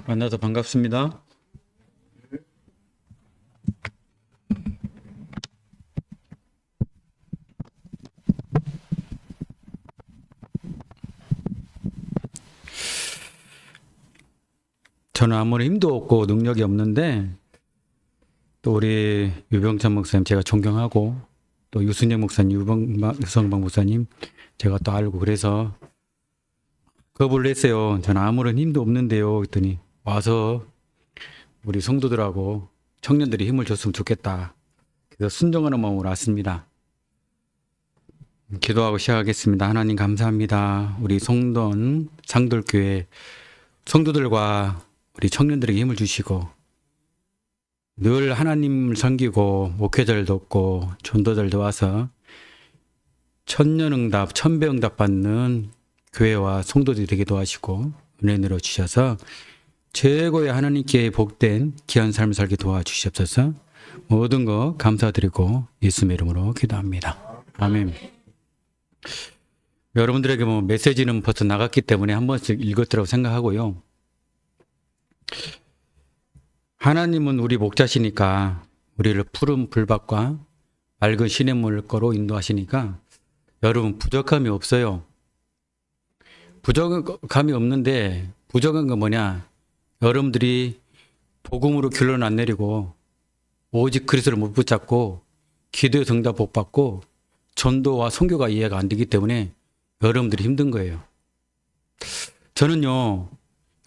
만나서 반갑습니다. 저는 아무리 힘도 없고 능력이 없는데 또 우리 유병찬 목사님 제가 존경하고 또 유순영 목사님, 유성방 목사님 제가 또 알고 그래서 거부를 했어요. 저는 아무런 힘도 없는데요. 그랬더니 와서 우리 성도들하고 청년들이 힘을 줬으면 좋겠다. 그래서 순종하는 마음으로 왔습니다. 기도하고 시작하겠습니다. 하나님 감사합니다. 우리 성돈 상돌교회 성도들과 우리 청년들에게 힘을 주시고 늘 하나님을 섬기고 목회자들도 없고 전도자들도 와서 천년응답, 천배응답 받는 교회와 성도들이 되게 도와주시고 은혜 내려 주셔서 최고의 하나님께 복된 귀한 삶을 살게 도와주시옵소서. 모든 거 감사드리고 예수님의 이름으로 기도합니다. 아멘. 여러분들에게 뭐 메시지는 벌써 나갔기 때문에 한 번씩 읽었더라고 생각하고요. 하나님은 우리 목자시니까 우리를 푸른 불밭과 맑은 시냇물 거로 인도하시니까 여러분 부족함이 없어요. 부족함이 없는데 부족한 건 뭐냐? 여러분들이 복음으로 결론 안 내리고 오직 그리스도를 못 붙잡고 기도의 응답 못 받고 전도와 선교가 이해가 안 되기 때문에 여러분들이 힘든 거예요. 저는요,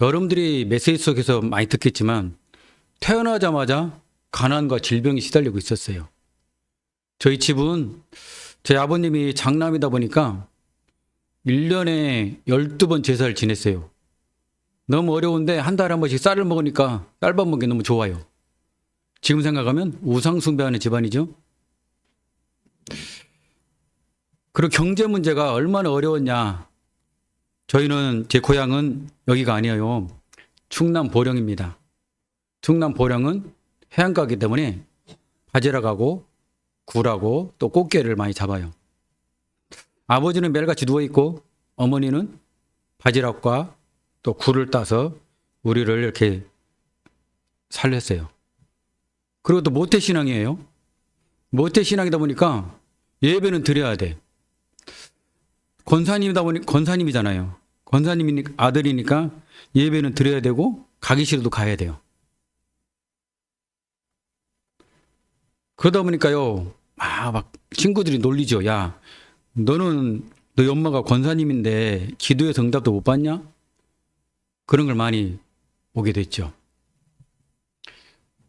여러분들이 메시지 속에서 많이 듣겠지만 태어나자마자 가난과 질병이 시달리고 있었어요. 저희 집은 저희 아버님이 장남이다 보니까 1년에 12번 제사를 지냈어요. 너무 어려운데 한 달에 한 번씩 쌀을 먹으니까 쌀밥 먹는 게 너무 좋아요. 지금 생각하면 우상 숭배하는 집안이죠. 그리고 경제 문제가 얼마나 어려웠냐. 저희는 제 고향은 여기가 아니에요. 충남 보령입니다. 충남 보령은 해안가이기 때문에 바지락하고 굴하고 또 꽃게를 많이 잡아요. 아버지는 매일같이 누워있고 어머니는 바지락과 또 굴을 따서 우리를 이렇게 살렸어요. 그리고 또 모태신앙이에요. 모태신앙이다 보니까 예배는 드려야 돼. 권사님이잖아요. 권사님이 아들이니까 예배는 드려야 되고 가기 싫어도 가야 돼요. 그러다 보니까요, 막 친구들이 놀리죠. 야, 너희 엄마가 권사님인데 기도의 응답도 못 받냐? 그런 걸 많이 오게 됐죠.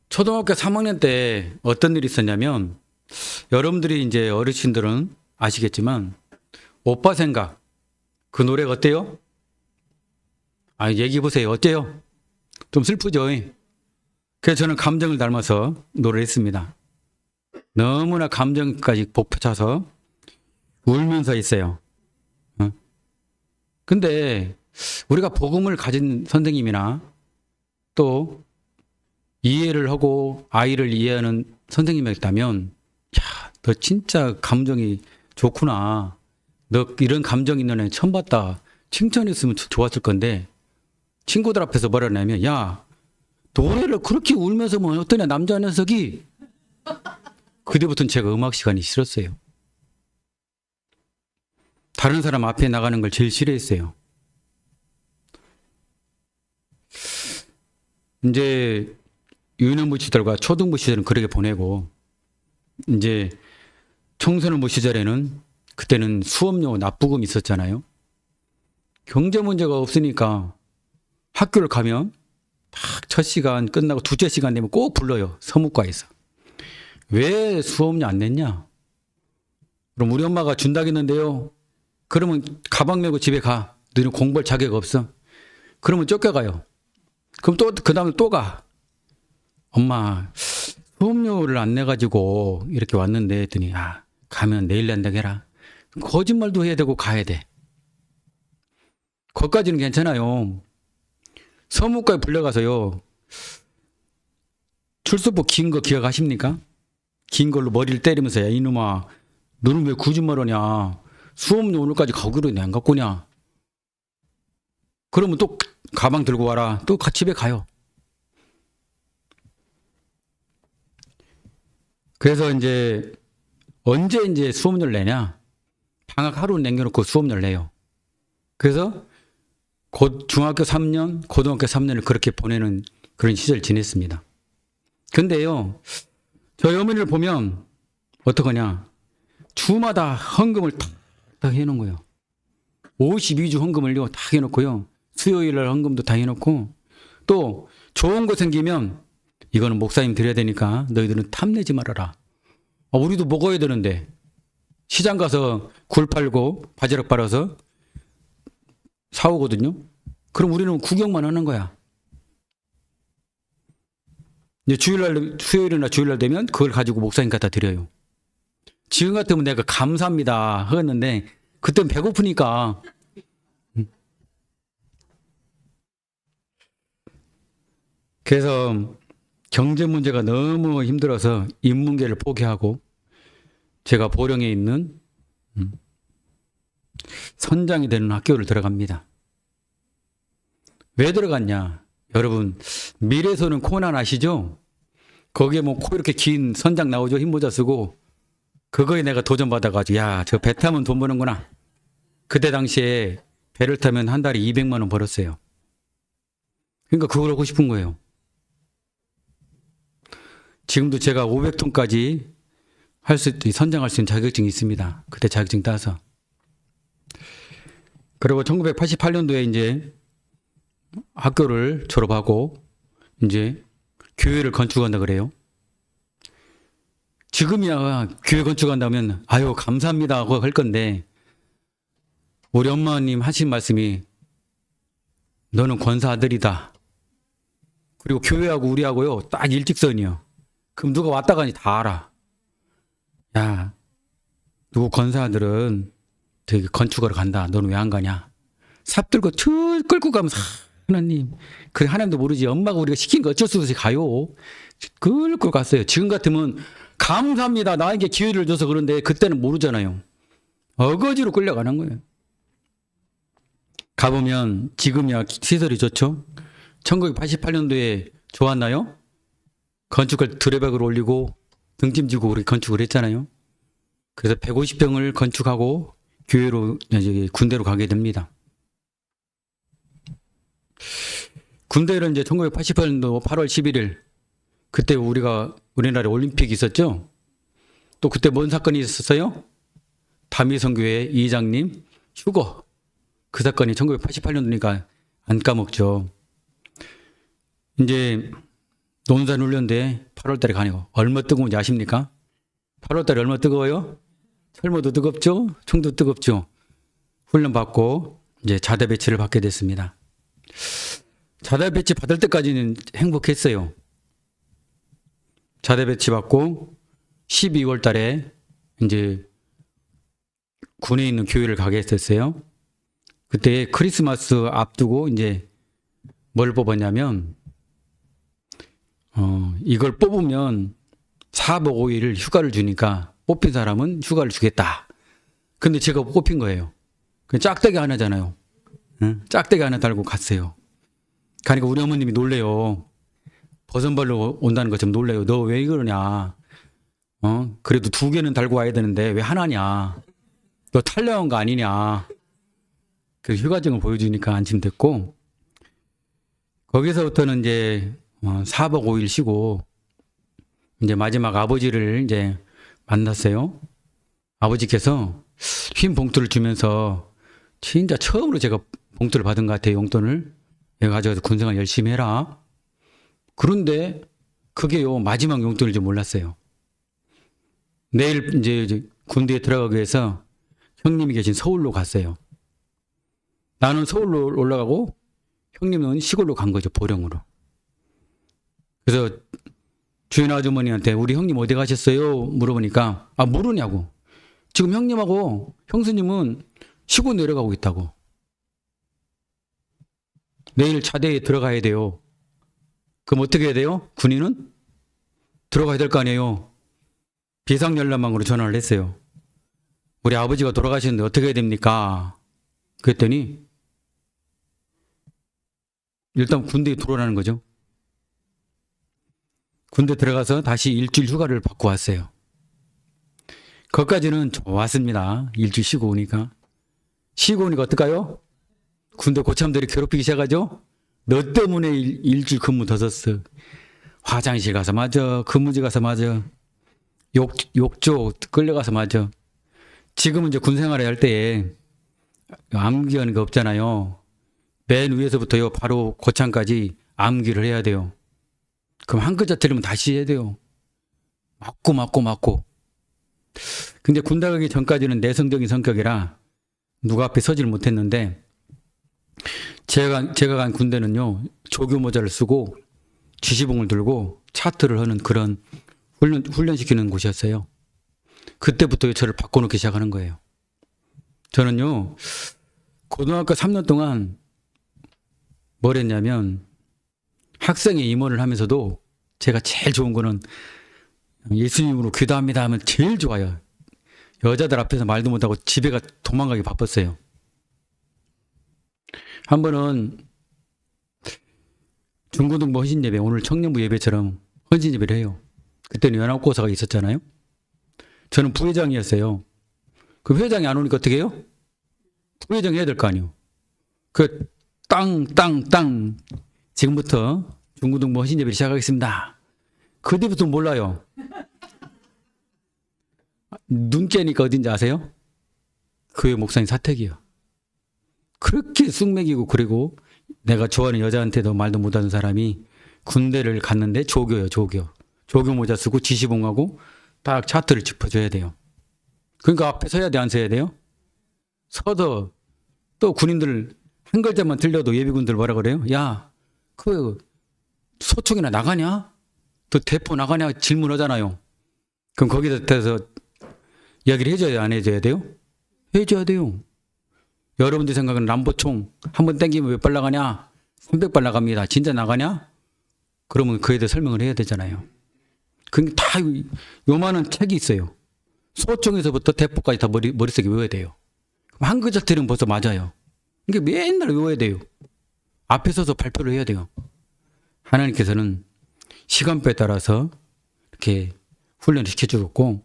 초등학교 3학년 때 어떤 일이 있었냐면, 여러분들이 이제 어르신들은 아시겠지만, 오빠 생각, 그 노래가 어때요? 얘기해 보세요. 어때요? 좀 슬프죠? 그래서 저는 감정을 닮아서 노래를 했습니다. 너무나 감정까지 복붙여서 울면서 있어요. 근데 우리가 복음을 가진 선생님이나 또 이해를 하고 아이를 이해하는 선생님이었다면, 야, 너 진짜 감정이 좋구나. 너 이런 감정 있는 애 처음 봤다. 칭찬했으면 좋았을 건데, 친구들 앞에서 뭐라 하냐면, 야, 노래를 그렇게 울면서 뭐 어떠냐, 남자 녀석이. 그때부터는 제가 음악 시간이 싫었어요. 다른 사람 앞에 나가는 걸 제일 싫어했어요. 이제 유년부 시절과 초등부 시절은 그렇게 보내고, 이제 청소년부 시절에는 그때는 수업료 납부금이 있었잖아요. 경제 문제가 없으니까 학교를 가면 딱 첫 시간 끝나고 둘째 시간 되면 꼭 불러요. 서무과에서. 왜 수업료 안 냈냐? 그럼 우리 엄마가 준다겠는데요. 그러면 가방 메고 집에 가. 너는 공부할 자격 없어. 그러면 쫓겨가요. 그럼 또 그 다음에 또 가. 엄마 수업료를 안 내가지고 이렇게 왔는데 했더니 가면 내일 낸다고 해라. 거짓말도 해야 되고 가야 돼. 거기까지는 괜찮아요. 서무과에 불려가서요. 출석부 긴 거 기억하십니까? 긴 걸로 머리를 때리면서, 야 이놈아 너는 왜 거짓말하냐. 수업료 오늘까지 가기로 안 갖고냐. 그러면 또 가방 들고 와라. 또 집에 가요. 그래서 이제 언제 이제 수업료를 내냐? 방학 하루 남겨놓고 수업료를 내요. 그래서 중학교 3년, 고등학교 3년을 그렇게 보내는 그런 시절을 지냈습니다. 근데요, 저희 어머니를 보면 어떡하냐? 주마다 헌금을 다 해놓은 거예요. 52주 헌금을요, 다 해놓고요. 수요일날 헌금도 다 해놓고, 또 좋은 거 생기면 이거는 목사님 드려야 되니까 너희들은 탐내지 말아라. 우리도 먹어야 되는데 시장 가서 굴 팔고 바지락 빨아서 사오거든요. 그럼 우리는 구경만 하는 거야. 이제 수요일이나 주일날 되면 그걸 가지고 목사님 갖다 드려요. 지금 같으면 내가 감사합니다 하겠는데 그때는 배고프니까. 그래서 경제 문제가 너무 힘들어서 인문계를 포기하고 제가 보령에 있는 선장이 되는 학교를 들어갑니다. 왜 들어갔냐? 여러분, 미래소는 코난 아시죠? 거기에 뭐 코 이렇게 긴 선장 나오죠? 흰모자 쓰고. 그거에 내가 도전받아가지고 야, 저 배 타면 돈 버는구나. 그때 당시에 배를 타면 한 달에 200만 원 벌었어요. 그러니까 그걸 하고 싶은 거예요. 지금도 제가 500톤까지 선장할 수 있는 자격증이 있습니다. 그때 자격증 따서. 그리고 1988년도에 이제 학교를 졸업하고 이제 교회를 건축한다 그래요. 지금이야 교회 건축한다면 아유 감사합니다 하고 할 건데 우리 엄마님 하신 말씀이 너는 권사 아들이다. 그리고 교회하고 우리하고요 딱 일직선이요. 그럼 누가 왔다 가니 다 알아. 야, 누구 권사 아들은 저기 건축하러 간다. 너는 왜 안 가냐? 삽 들고 툴 끌고 가면서 하나님, 그래 하나님도 모르지. 엄마가 우리가 시킨 거 어쩔 수 없이 가요. 끌고 갔어요. 지금 같으면 감사합니다. 나에게 기회를 줘서 그런데 그때는 모르잖아요. 어거지로 끌려가는 거예요. 가보면 지금이야 시설이 좋죠. 1988년도에 좋았나요? 건축을 드레백을 올리고 등짐지고 우리 건축을 했잖아요. 그래서 150평을 건축하고 교회로 군대로 가게 됩니다. 군대를 이제 1988년도 8월 11일 그때 우리나라에 올림픽이 있었죠. 또 그때 뭔 사건이 있었어요? 다미성교회 이장님 휴거. 그 사건이 1988년도니까 안 까먹죠. 이제 논산훈련대 8월 달에 가니까 얼마 뜨거운지 아십니까? 8월 달에 얼마 뜨거워요? 철모도 뜨겁죠? 총도 뜨겁죠? 훈련 받고 이제 자대 배치를 받게 됐습니다. 자대 배치 받을 때까지는 행복했어요. 자대 배치 받고 12월 달에 이제 군에 있는 교회를 가게 했었어요. 그때 크리스마스 앞두고 이제 뭘 뽑았냐면 이걸 뽑으면 4박 5일 휴가를 주니까 뽑힌 사람은 휴가를 주겠다. 근데 제가 뽑힌 거예요. 짝대기 하나잖아요. 응? 짝대기 하나 달고 갔어요. 그러니까 우리 어머님이 놀래요. 버선발로 온다는 것 좀 놀래요. 너 왜 그러냐. 그래도 2개는 달고 와야 되는데 왜 하나냐. 너 탈려한 거 아니냐. 그 휴가증을 보여주니까 안심됐고 거기서부터는 이제 4박 5일 쉬고 이제 마지막 아버지를 이제 만났어요. 아버지께서 흰 봉투를 주면서 진짜 처음으로 제가 봉투를 받은 것 같아요. 용돈을. 내가 가져가서 군생활 열심히 해라. 그런데 그게요 마지막 용돈일 줄 몰랐어요. 내일 이제 군대에 들어가기 위해서 형님이 계신 서울로 갔어요. 나는 서울로 올라가고 형님은 시골로 간 거죠. 보령으로. 그래서 주인 아주머니한테 우리 형님 어디 가셨어요? 물어보니까 모르냐고. 지금 형님하고 형수님은 시골 내려가고 있다고. 내일 자대에 들어가야 돼요. 그럼 어떻게 해야 돼요? 군인은? 들어가야 될 거 아니에요. 비상연락망으로 전화를 했어요. 우리 아버지가 돌아가셨는데 어떻게 해야 됩니까? 그랬더니 일단 군대에 들어오라는 거죠. 군대 들어가서 다시 일주일 휴가를 받고 왔어요. 거기까지는 좋았습니다. 일주일 쉬고 오니까. 쉬고 오니까 어떨까요? 군대 고참들이 괴롭히기 시작하죠? 너 때문에 일주일 근무 더 썼어. 화장실 가서 맞아. 근무지 가서 맞아. 욕조 끌려가서 맞아. 지금은 이제 군 생활을 할 때에 암기하는 거 없잖아요. 맨 위에서부터요, 바로 고창까지 암기를 해야 돼요. 그럼 한 글자 틀리면 다시 해야 돼요. 맞고. 근데 군대 가기 전까지는 내성적인 성격이라 누가 앞에 서지를 못했는데, 제가 간 군대는요, 조교 모자를 쓰고 지시봉을 들고 차트를 하는 그런 훈련시키는 곳이었어요. 그때부터 저를 바꿔놓기 시작하는 거예요. 저는요, 고등학교 3년 동안 뭘 했냐면, 학생회 임원을 하면서도 제가 제일 좋은 거는 예수님으로 기도합니다 하면 제일 좋아요. 여자들 앞에서 말도 못하고 집에 가 도망가기 바빴어요. 한 번은 중고등부 헌신예배, 오늘 청년부 예배처럼 헌신예배를 해요. 그때는 연합고사가 있었잖아요. 저는 부회장이었어요. 그 회장이 안 오니까 어떻게 해요? 부회장 해야 될 거 아니에요. 그 땅 지금부터 중고등부 헌신예배를 시작하겠습니다. 그때부터 몰라요. 눈 깨니까 어딘지 아세요? 교회 목사님 사택이요. 그렇게 쑥맥이고, 그리고 내가 좋아하는 여자한테도 말도 못하는 사람이 군대를 갔는데 조교요, 조교 모자 쓰고 지시봉하고 딱 차트를 짚어줘야 돼요. 그러니까 앞에 서야 돼, 안 서야 돼요? 서서 또 군인들 한 글자만 틀려도 예비군들 뭐라 그래요? 야, 그 소총이나 나가냐? 또 대포 나가냐? 질문하잖아요. 그럼 거기에 대해서 이야기를 해줘야 돼요, 안 해줘야 돼요? 해줘야 돼요. 여러분들 생각은 람보총 한 번 땡기면 몇 발 나가냐? 300발 나갑니다. 진짜 나가냐? 그러면 그에 대해 설명을 해야 되잖아요. 그게 다 요만한 책이 있어요. 소총에서부터 대포까지 다 머릿속에 외워야 돼요. 그럼 한 글자 틀리면 벌써 맞아요. 이게 맨날 외워야 돼요. 앞에 서서 발표를 해야 돼요. 하나님께서는 시간표에 따라서 이렇게 훈련을 시켜주었고,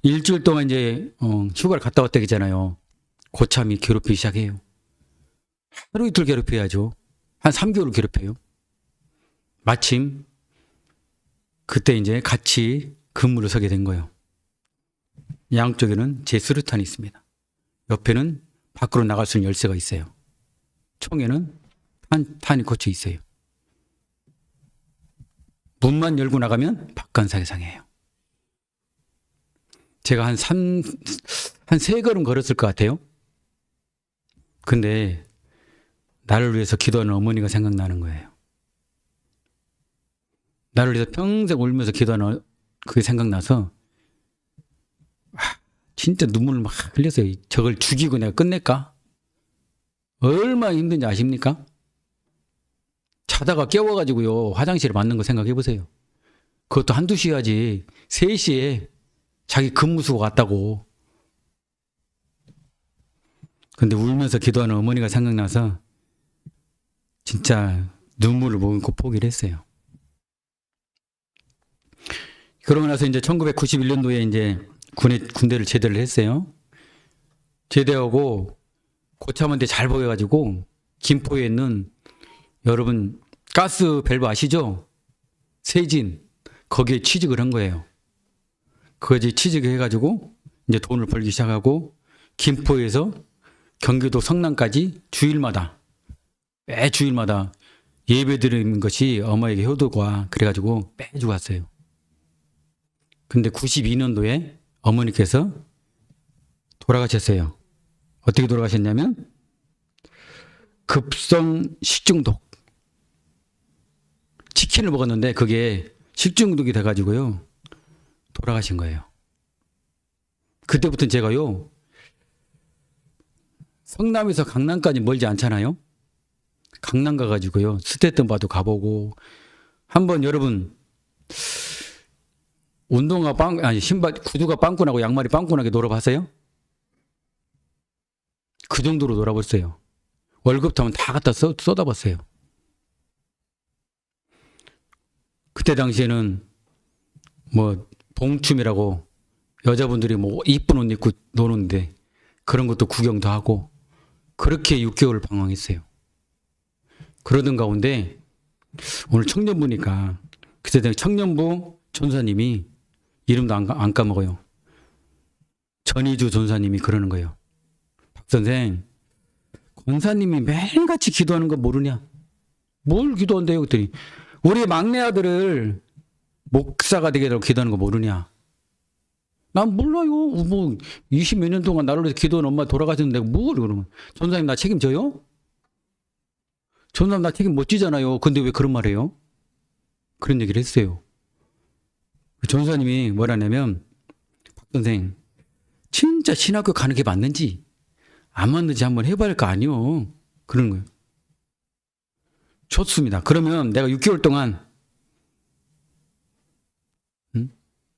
일주일 동안 이제 휴가를 갔다 왔다 했잖아요. 고참이 괴롭히기 시작해요. 하루 이틀 괴롭혀야죠. 한 3개월을 괴롭혀요. 마침 그때 이제 같이 근무를 서게 된 거예요. 양쪽에는 제 수류탄이 있습니다. 옆에는 밖으로 나갈 수 있는 열쇠가 있어요. 총에는 탄이 꽂혀 있어요. 문만 열고 나가면 박관사상이에요. 제가 한 3걸음 걸었을 것 같아요. 근데 나를 위해서 기도하는 어머니가 생각나는 거예요. 나를 위해서 평생 울면서 기도하는 그게 생각나서 진짜 눈물을 막 흘렸어요. 저걸 죽이고 내가 끝낼까? 얼마나 힘든지 아십니까? 자다가 깨워가지고요, 화장실에 맞는 거 생각해보세요. 그것도 한두 시야지. 3시에 자기 근무수가 왔다고. 근데 울면서 기도하는 어머니가 생각나서 진짜 눈물을 머금고 포기를 했어요. 그러고 나서 이제 1991년도에 이제 군대를 제대를 했어요. 제대하고 고참한테 잘 보여가지고 김포에 있는, 여러분 가스 밸브 아시죠? 세진, 거기에 취직을 한 거예요. 거기에 취직을 해가지고 이제 돈을 벌기 시작하고, 김포에서 경기도 성남까지 매 주일마다 예배 드리는 것이 어머니에게 효도가, 그래가지고 매주 왔어요. 근데 92년도에 어머니께서 돌아가셨어요. 어떻게 돌아가셨냐면 급성 식중독. 치킨을 먹었는데 그게 식중독이 돼가지고요, 돌아가신 거예요. 그때부터는 제가요, 성남에서 강남까지 멀지 않잖아요. 강남 가가지고요, 스테이트바도 가보고, 한번 여러분 운동화 신발 구두가 빵꾸나고 양말이 빵꾸나게 놀아봤어요? 그 정도로 놀아봤어요. 월급 하면 다 갖다 쏟아봤어요. 그때 당시에는 뭐 봉춤이라고 여자분들이 뭐 이쁜 옷 입고 노는데 그런 것도 구경도 하고 그렇게 6개월을 방황했어요. 그러던 가운데 오늘 청년부니까 그때 청년부 전사님이 이름도 안 까먹어요. 전희주 전사님이 그러는 거예요. 박 선생, 권사님이 매일같이 기도하는 거 모르냐? 뭘 기도한대요? 그랬더니 우리 막내 아들을 목사가 되게 되도록 기도하는 거 모르냐? 난 몰라요. 뭐 20몇 년 동안 나를 위해서 기도한 엄마 돌아가셨는데 뭘 그러면 전사님 나 책임져요? 전사님 나 책임 못 지잖아요. 근데 왜 그런 말해요? 그런 얘기를 했어요. 전사님이 뭐라냐면 박 선생 진짜 신학교 가는 게 맞는지 안 맞는지 한번 해봐야 할 거 아니요. 그러는 거예요. 좋습니다. 그러면 내가 6개월 동안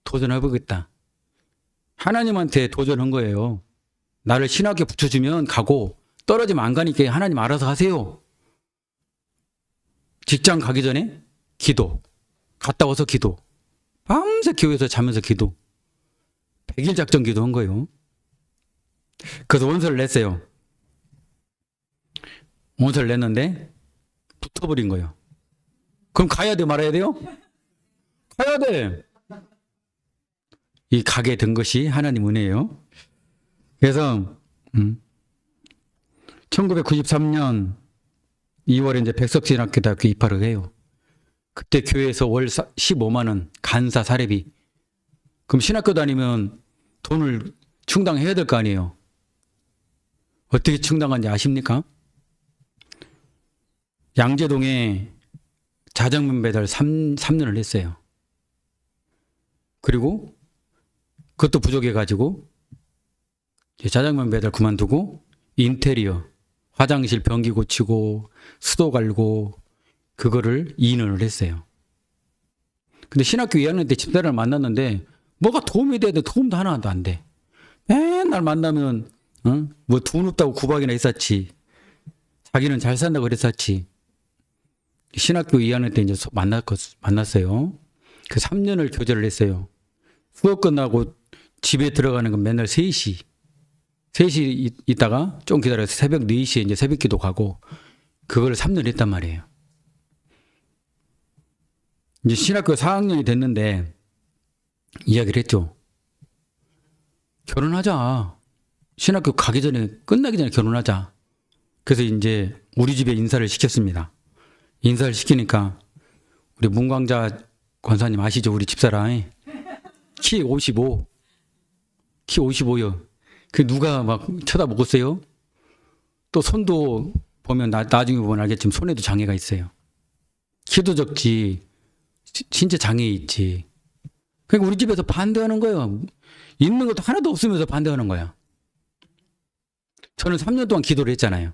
도전해보겠다. 하나님한테 도전한 거예요. 나를 신학교에 붙여주면 가고 떨어지면 안 가니까 하나님 알아서 하세요. 직장 가기 전에 기도, 갔다 와서 기도, 밤새 교회에서 자면서 기도, 100일 작전 기도한 거예요. 그래서 원서를 냈어요. 원서를 냈는데 붙어버린 거예요. 그럼 가야 돼 말아야 돼요? 가야 돼. 이 가게 된 것이 하나님 은혜예요. 그래서 1993년 2월에 이제 백석신학교대학교 입학을 해요. 그때 교회에서 월 15만 원 간사 사례비. 그럼 신학교 다니면 돈을 충당해야 될 거 아니에요. 어떻게 충당한지 아십니까? 양재동에 자장면 배달 3년을 했어요. 그리고 그것도 부족해가지고 자장면 배달 그만두고 인테리어, 화장실 변기 고치고 수도 갈고 그거를 2년을 했어요. 근데 신학교 2학년 때 집사람을 만났는데 뭐가 도움이 돼도 도움도 하나도 안 돼. 맨날 만나면 뭐 돈 없다고 구박이나 했었지. 자기는 잘 산다고 그랬었지. 신학교 2학년 때 이제 만났어요. 그 3년을 교제를 했어요. 수업 끝나고 집에 들어가는 건 맨날 3시. 3시 있다가 좀 기다려서 새벽 4시에 이제 새벽 기도 가고 그걸 3년 했단 말이에요. 이제 신학교 4학년이 됐는데 이야기를 했죠. 결혼하자. 신학교 가기 전에 끝나기 전에 결혼하자. 그래서 이제 우리 집에 인사를 시켰습니다. 인사를 시키니까 우리 문광자 권사님 아시죠? 우리 집사람 키 55. 키 55요. 그 누가 막 쳐다보겠어요? 또 손도 보면 나중에 보면 알겠지만 손에도 장애가 있어요. 키도 적지. 신체 장애 있지. 그러니까 우리 집에서 반대하는 거예요. 있는 것도 하나도 없으면서 반대하는 거야. 저는 3년 동안 기도를 했잖아요.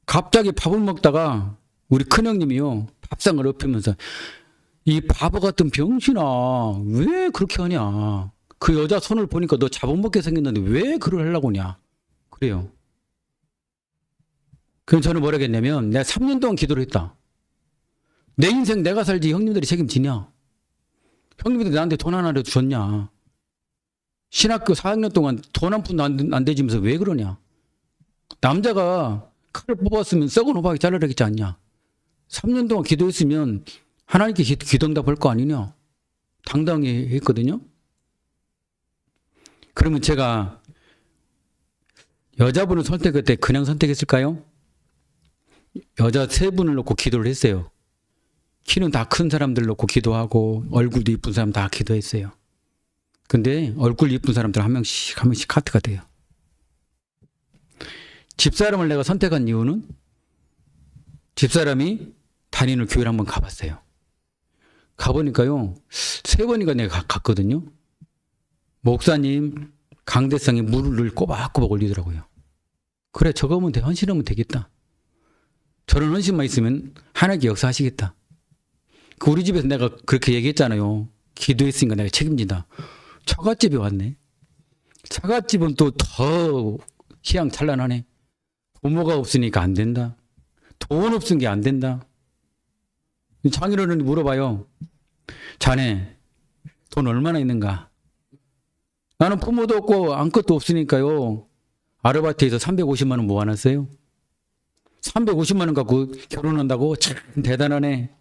갑자기 밥을 먹다가 우리 큰형님이요. 밥상을 엎으면서 이 바보 같은 병신아 왜 그렇게 하냐. 그 여자 손을 보니까 너 잡아먹게 생겼는데 왜 그걸 하려고 하냐. 그래요. 그럼 저는 뭐라 했냐면 내가 3년 동안 기도를 했다. 내 인생 내가 살지 형님들이 책임지냐. 형님들이 나한테 돈 하나라도 줬냐. 신학교 4학년 동안 돈 한 푼도 안 대주면서 왜 그러냐. 남자가 칼을 뽑았으면 썩은 호박이 잘라야겠지 않냐. 3년 동안 기도했으면 하나님께 기도응답할 거 아니냐. 당당히 했거든요. 그러면 제가 여자분을 선택할 때 그냥 선택했을까요? 여자 3분을 놓고 기도를 했어요. 키는 다 큰 사람들 놓고 기도하고 얼굴도 이쁜 사람 다 기도했어요. 근데 얼굴 이쁜 사람들 한 명씩 카트가 돼요. 집사람을 내가 선택한 이유는 집사람이 다니는 교회를 한번 가봤어요. 가보니까요 3번인가 내가 갔거든요. 목사님 강대상에 물을 꼬박꼬박 올리더라고요. 그래 저거면 돼. 헌신하면 되겠다. 저런 헌신만 있으면 하나님께 역사하시겠다. 우리 집에서 내가 그렇게 얘기했잖아요. 기도했으니까 내가 책임진다. 처갓집에 왔네. 처갓집은 또 더 희양찬란하네. 부모가 없으니까 안 된다. 돈 없은 게 안 된다. 장인어른이 물어봐요. 자네 돈 얼마나 있는가? 나는 부모도 없고 아무것도 없으니까요. 아르바이트에서 350만 원 모아놨어요. 350만 원 갖고 결혼한다고? 참 대단하네.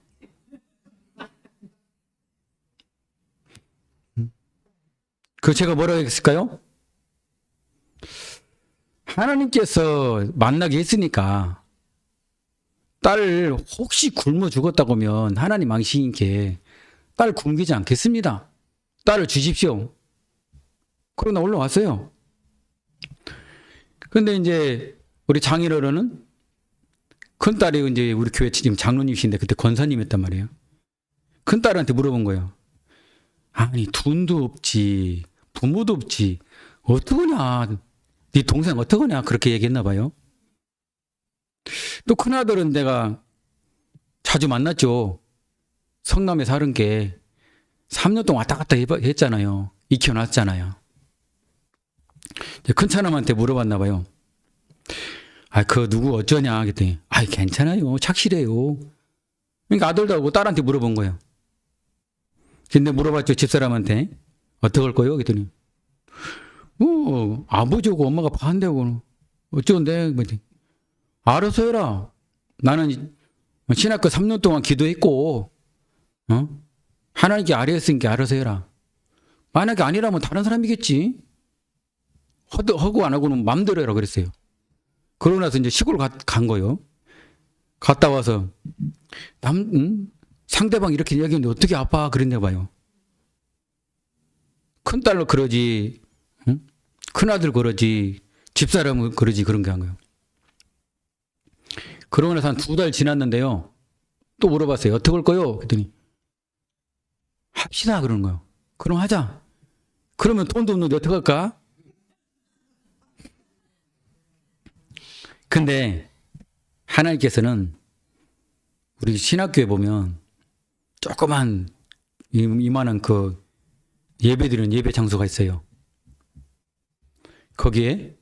그 제가 뭐라고 했을까요? 하나님께서 만나게 했으니까 딸 혹시 굶어 죽었다고 하면 하나님 망신인께 딸 굶기지 않겠습니다. 딸을 주십시오. 그러나 올라왔어요. 근데 이제 우리 장인어른은 큰딸이 이제 우리 교회 지금 장로님이신데 그때 권사님이었단 말이에요. 큰딸한테 물어본 거예요. 아니 돈도 없지 부모도 없지 어떡하냐 네 동생 어떡하냐 그렇게 얘기했나 봐요. 또 큰아들은 내가 자주 만났죠. 성남에 사는 게 3년 동안 왔다 갔다 했잖아요. 익혀놨잖아요. 큰차남한테 물어봤나 봐요. 아, 그 누구 어쩌냐 그랬더니 아, 괜찮아요. 착실해요. 그러니까 아들도 하고 딸한테 물어본 거예요. 근데 물어봤죠. 집사람한테. 어떡할 거요? 그랬더니 아버지하고 엄마가 반대하고 어쩌는데? 알아서 해라. 나는 신학교 3년 동안 기도했고 하나님께 아뢰었으니까 알아서 해라. 만약에 아니라면 다른 사람이겠지. 허구 안 하고는 맘대로 해라 그랬어요. 그러고 나서 이제 시골 간 거예요. 갔다 와서 상대방 이렇게 얘기했는데 어떻게 아파 그랬나 봐요. 큰딸로 그러지, 큰아들 그러지, 집사람은 그러지 그런 게 한 거예요. 그러고 나서 한 2달 지났는데요. 또 물어봤어요. 어떻게 할 거요? 그랬더니 합시다 그러는 거예요. 그럼 하자. 그러면 돈도 없는데 어떻게 할까? 근데 하나님께서는 우리 신학교에 보면 조그만 이만한 그 예배드리는 예배 장소가 있어요. 거기에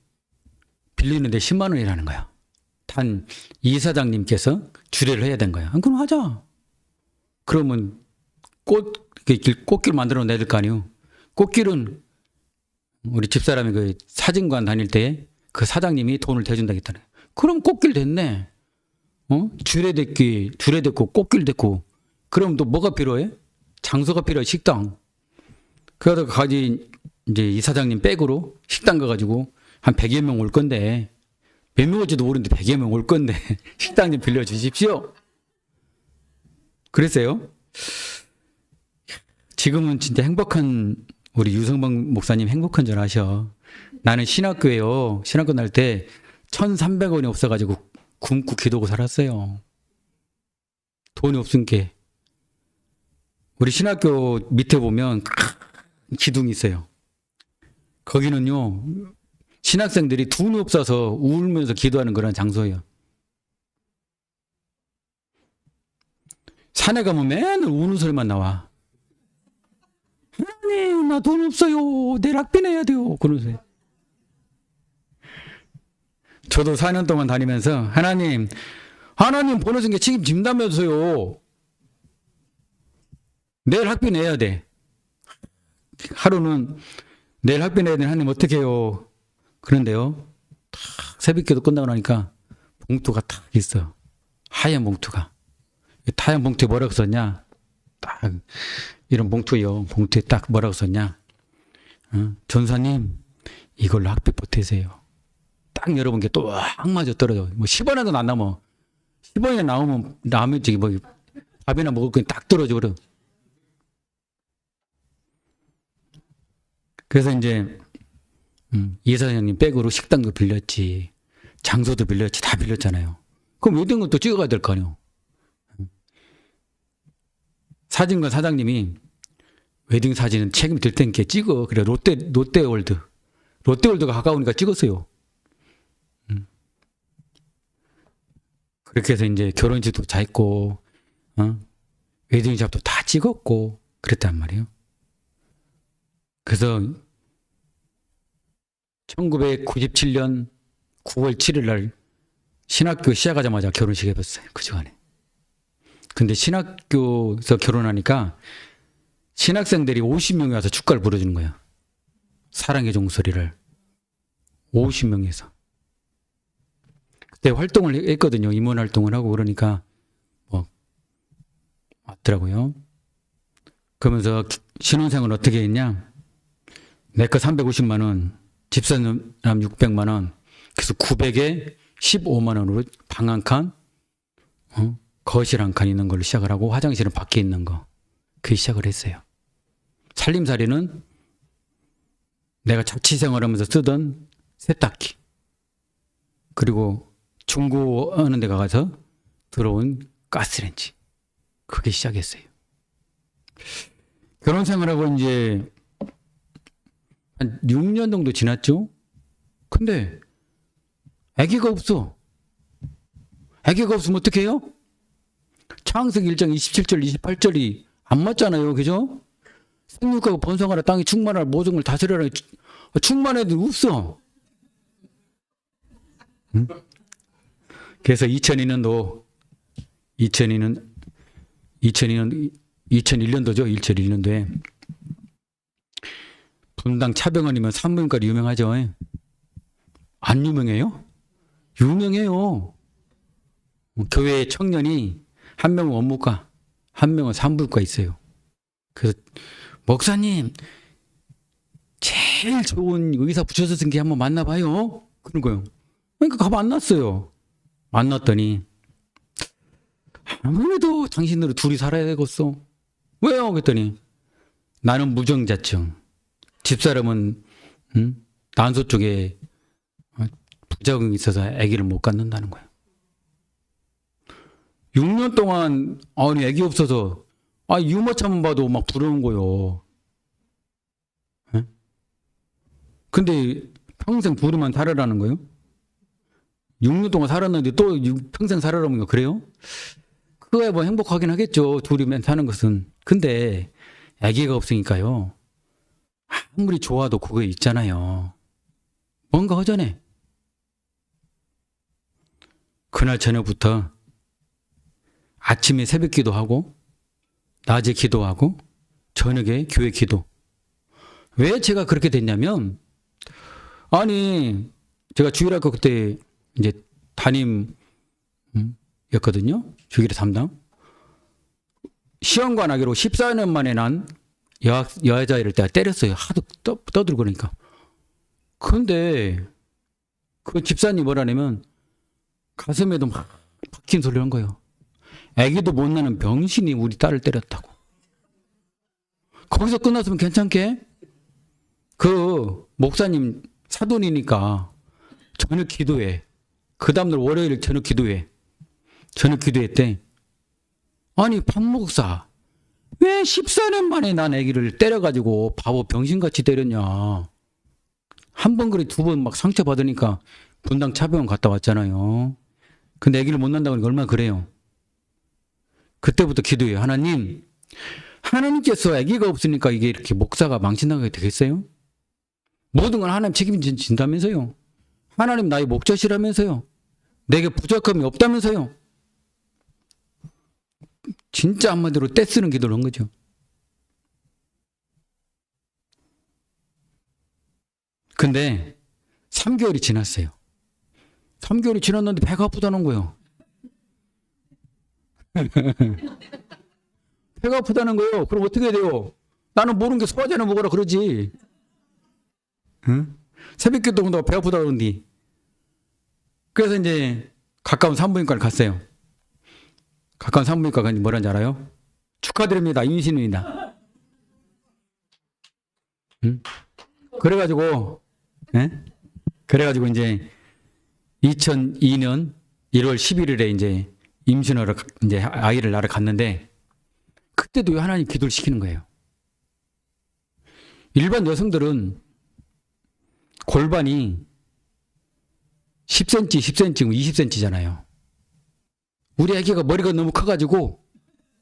빌리는데 10만 원이라는 거야. 단 이사장님께서 주례를 해야 된 거야. 그럼 하자. 그러면 꽃길 만들어 내야 될 거 아니에요. 꽃길은 우리 집사람이 그 사진관 다닐 때 그 사장님이 돈을 대준다고 했잖아요. 그럼 꽃길 됐네. 주례 됐고 꽃길 됐고 그럼 또 뭐가 필요해? 장소가 필요해. 식당. 그러다 가지 이제 이사장님 백으로 식당 가가지고 한 100여 명 올 건데 몇 명 올지도 모르는데 100여 명 올 건데 식당 좀 빌려주십시오. 그랬어요. 지금은 진짜 행복한 우리 유성방 목사님 행복한 줄 아셔. 나는 신학교에요. 신학교 날 때 1,300원이 없어가지고 굶고 기도고 살았어요. 돈이 없은 게. 우리 신학교 밑에 보면 기둥이 있어요. 거기는요. 신학생들이 돈이 없어서 울면서 기도하는 그런 장소예요. 산에 가면 맨날 우는 소리만 나와. 하나님 나 돈 없어요. 내일 학비 내야 돼요. 그러세요. 저도 4년 동안 다니면서 하나님 보내준 게 책임진다면서요. 내일 학비 내야 돼. 하루는 내일 학비 내야 되는 하나님 어떻게 해요. 그런데요. 탁 새벽기도 끝나고 나니까 봉투가 탁 있어. 하얀 봉투가. 하얀 봉투에 뭐라고 썼냐. 딱 이런 봉투요. 봉투에 딱 뭐라고 썼냐. 전사님 이걸로 학비 보태세요. 딱 열어본 게 또 딱 맞아 떨어져. 뭐 10원에도 안 남아. 10원이 나오면 저기 뭐 밥이나 먹을 거 딱 떨어져 버려. 그래서 이제 이사장님 백으로 식당도 빌렸지, 장소도 빌렸지, 다 빌렸잖아요. 그럼 웨딩 것도 찍어가야 될 거 아니에요. 사진관 사장님이 웨딩 사진은 책임이 들 테니까 찍어. 그래 롯데월드가 가까우니까 찍었어요. 그렇게 해서 이제 결혼식도 다 했고, 웨딩샵도 다 찍었고, 그랬단 말이에요. 그래서 1997년 9월 7일 날 신학교 시작하자마자 결혼식 해봤어요. 그 시간에. 근데 신학교에서 결혼하니까 신학생들이 50명이 와서 축가를 불러주는 거야. 사랑의 종소리를. 50명에서. 그때 활동을 했거든요. 임원 활동을 하고 그러니까 왔더라고요. 그러면서 신혼생활 어떻게 했냐? 내 거 350만 원, 집사람 600만 원, 그래서 900에 15만 원으로 방 한 칸, 거실 한 칸 있는 걸로 시작을 하고 화장실은 밖에 있는 거. 그게 시작을 했어요. 살림살이는 내가 자취생활하면서 쓰던 세탁기, 그리고 중고하는 데 가서 들어온 가스레인지. 그게 시작했어요. 결혼 생활하고 이제 한 6년 정도 지났죠? 근데 아기가 없어. 아기가 없으면 어떻게 해요? 창세기 1장 27절 28절이 안 맞잖아요. 그죠? 생육하고 번성하라, 땅이 충만하라, 모든 걸 다스려라. 충만해도 없어. 응? 그래서 2002년도죠. 2001년도에 분당 차병원이면 산부인과로 유명하죠. 안 유명해요? 유명해요. 교회 청년이 한 명은 원무과, 한 명은 산부인과 있어요. 그래서 목사님 제일 좋은 의사 붙여서 쓴 게 한번 만나봐요. 그런 거예요. 그러니까 가 만났어요. 만났더니 아무래도 당신으로 둘이 살아야 되겠어. 왜요? 그랬더니 나는 무정자증, 집사람은 난소 쪽에 부작용이 있어서 아기를 못 갖는다는 거예요. 6년 동안 아니 아기 없어서 유모차만 봐도 막 부러운 거요. 에? 근데 평생 부르만 살아라는 거예요? 6년 동안 살았는데 또 평생 살아라는 거 그래요? 그거야 뭐 행복하긴 하겠죠. 둘이면 사는 것은. 근데 아기가 없으니까요. 아무리 좋아도 그거 있잖아요. 뭔가 허전해. 그날 저녁부터 아침에 새벽 기도하고 낮에 기도하고 저녁에 교회 기도. 왜 제가 그렇게 됐냐면 아니 제가 주일학교 그때 이제 담임이었거든요. 주일의 담당. 시험관 하기로 14년 만에 난 여자애를 내가 때렸어요. 하도 떠들고 그러니까. 근데 그 집사님 뭐라냐면 가슴에도 막 박힌 소리를 한 거예요. 애기도 못 낳는 병신이 우리 딸을 때렸다고. 거기서 끝났으면 괜찮게? 그 목사님 사돈이니까 저녁 기도회. 그 다음날 월요일 저녁 기도회. 저녁 기도회 때 아니 박 목사 왜 14년 만에 난 애기를 때려가지고 바보 병신같이 때렸냐. 한 번 그래 두 번 막 상처받으니까 분당 차병원 갔다 왔잖아요. 근데 애기를 못 낳는다고 하니까 얼마나 그래요. 그때부터 기도해요. 하나님께서 애기가 없으니까 이게 이렇게 목사가 망신나게 되겠어요? 모든 건 하나님 책임진다면서요. 하나님 나의 목자시라면서요. 내게 부족함이 없다면서요. 진짜 한마디로 떼쓰는 기도를 한 거죠. 근데 3개월이 지났어요. 3개월이 지났는데 배가 아프다는 거예요. 배가 아프다는 거예요. 그럼 어떻게 해야 돼요? 나는 모르는 게 소화제나 먹어라 그러지. 응? 새벽 기도한다고 배 아프다 그러는데. 그래서 이제 가까운 산부인과를 갔어요. 가까운 산부인과가 뭐라는지 알아요? 축하드립니다. 임신입니다. 응? 그래가지고 이제 2002년 1월 11일에 이제 임신하러 이제 아이를 낳으러 갔는데 그때도 하나님 기도를 시키는 거예요. 일반 여성들은 골반이 10cm, 10cm, 20cm잖아요. 우리 아기가 머리가 너무 커가지고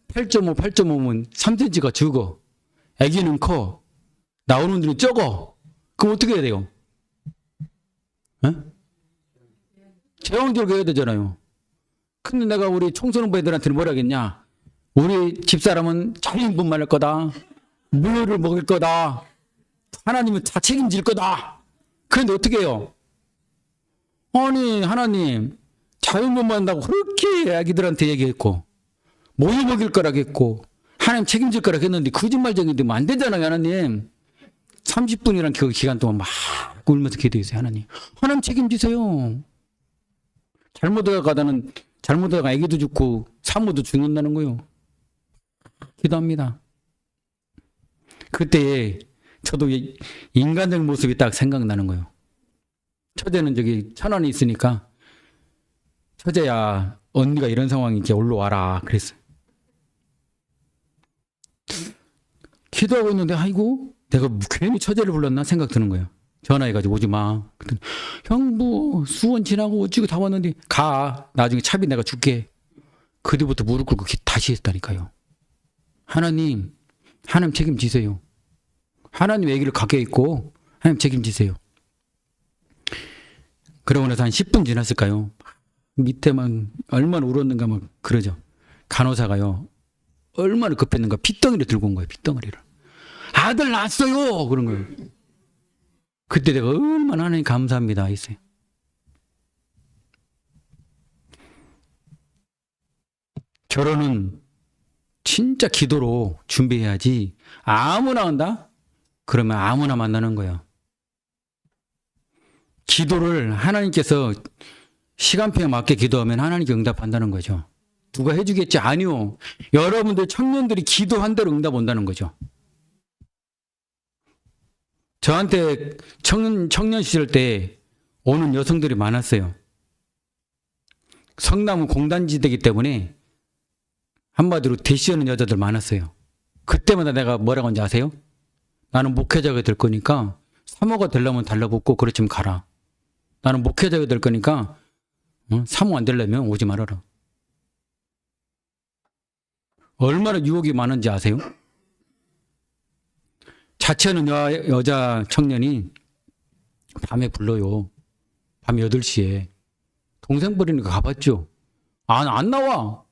8.5, 8.5면 3cm가 적어. 아기는 커. 나오는 눈이 적어. 그럼 어떻게 해야 돼요? 재앙 들고 해야 되잖아요. 근데 내가 우리 청소년부 애들한테는 뭐라 하겠냐? 우리 집사람은 자유인분만 할 거다. 무효를 먹을 거다. 하나님은 다 책임질 거다. 그런데 어떻게 해요? 아니 하나님 자유인분만 한다고 그렇게 아기들한테 얘기했고 무효 먹일 거라고 했고 하나님 책임질 거라고 했는데 거짓말쟁이인데 뭐 안 되잖아요 하나님. 30분이란 그 기간 동안 막 울면서 기도했어요. 하나님 책임지세요. 잘못하다가 애기도 죽고 사모도 죽는다는 거요. 기도합니다. 그때 저도 인간적 모습이 딱 생각나는 거예요. 처제는 저기 천안에 있으니까 처제야 언니가 이런 상황이니까 올라와라 그랬어요. 기도하고 있는데 아이고 내가 괜히 처제를 불렀나 생각 드는 거예요. 전화해가지고 오지 마. 그랬더니 형부 수원 지나고 어찌고 다 왔는데 가. 나중에 차비 내가 줄게. 그 뒤부터 무릎 꿇고 다시 했다니까요. 하나님 책임지세요. 하나님 얘기를 가게 있고 하나님 책임지세요. 그러고 나서 한 10분 지났을까요? 밑에만 얼마나 울었는가 막 그러죠. 간호사가요. 얼마나 급했는가 핏덩이를 들고 온 거예요. 핏덩어리를. 아들 낳았어요. 그런 거예요. 그때 내가 얼마나 하나님 감사합니다 했어요. 결혼은 진짜 기도로 준비해야지. 아무나 한다? 그러면 아무나 만나는 거예요. 기도를 하나님께서 시간표에 맞게 기도하면 하나님께 응답한다는 거죠. 누가 해주겠지? 아니요. 여러분들 청년들이 기도한 대로 응답 온다는 거죠. 저한테 청년 시절 때 오는 여성들이 많았어요. 성남은 공단지대이기 때문에 한마디로 대시하는 여자들 많았어요. 그때마다 내가 뭐라고 하는지 아세요? 나는 목회자가 될 거니까 사모가 되려면 달라붙고 그렇지면 가라. 나는 목회자가 될 거니까 사모 안 되려면 오지 말아라. 얼마나 유혹이 많은지 아세요? 자취하는 여자 청년이 밤에 불러요. 밤 8시에. 동생 버리니까 가봤죠. 안 나와.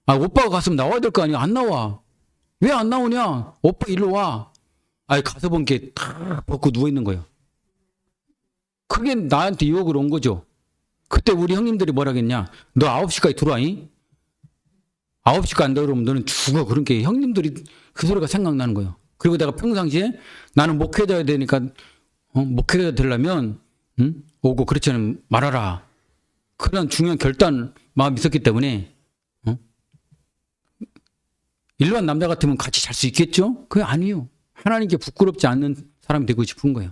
오빠가 갔으면 나와야 될 거 아니야. 안 나와. 왜 안 나오냐? 오빠 일로 와. 가서 본 게 다 벗고 누워있는 거예요. 그게 나한테 유혹으로 온 거죠. 그때 우리 형님들이 뭐라 했냐? 너 9시까지 들어와잉? 9시까지 안 들어오면 너는 죽어. 그런 게 형님들이 그 소리가 생각나는 거예요. 그리고 내가 평상시에 나는 목회자야 되니까 목회자 되려면 오고 그렇지 않으면 말아라. 그런 중요한 결단 마음이 있었기 때문에 일반 남자 같으면 같이 잘 수 있겠죠? 그게 아니에요. 하나님께 부끄럽지 않는 사람이 되고 싶은 거예요.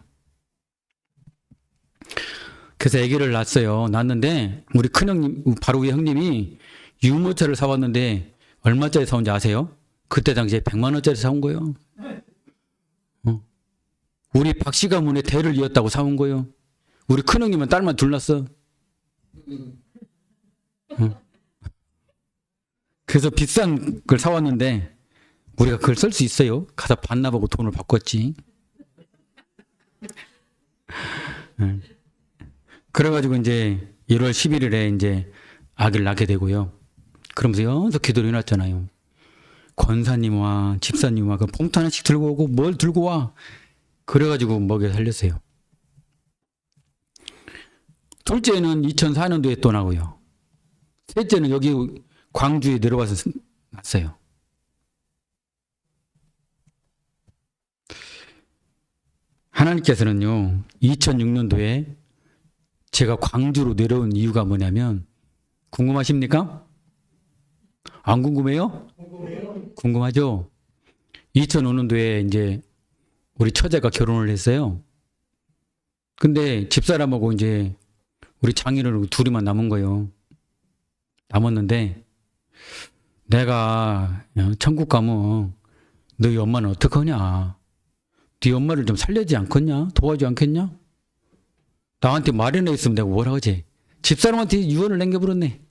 그래서 아기를 낳았어요. 낳았는데 우리 큰형님 바로 위에 형님이 유모차를 사왔는데 얼마짜리 사온지 아세요? 그때 당시에 100만 원짜리 사온 거예요. 우리 박씨 가문의 대를 이었다고 사온 거예요. 우리 큰형님은 딸만 둘 낳았어. 그래서 비싼 걸 사왔는데 우리가 그걸 쓸 수 있어요. 가서 반납하고 돈을 바꿨지. 그래가지고 이제 1월 11일에 이제 아기를 낳게 되고요. 그러면서 연속 기도를 해놨잖아요. 권사님과 집사님과 그 봉투 하나씩 들고 오고 뭘 들고 와. 그래가지고 먹여 살렸어요. 둘째는 2004년도에 또 나고요. 셋째는 여기 광주에 내려와서 났어요. 하나님께서는요, 2006년도에 제가 광주로 내려온 이유가 뭐냐면, 궁금하십니까? 안 궁금해요? 궁금하죠? 2005년도에 이제 우리 처제가 결혼을 했어요. 근데 집사람하고 이제 우리 장인어른 둘이만 남은 거예요. 남았는데, 내가 천국 가면 너희 엄마는 어떡하냐? 네 엄마를 좀 살려지 않겠냐? 도와주지 않겠냐? 나한테 마련해 있으면 내가 뭐라 하지? 집사람한테 유언을 남겨버렸네.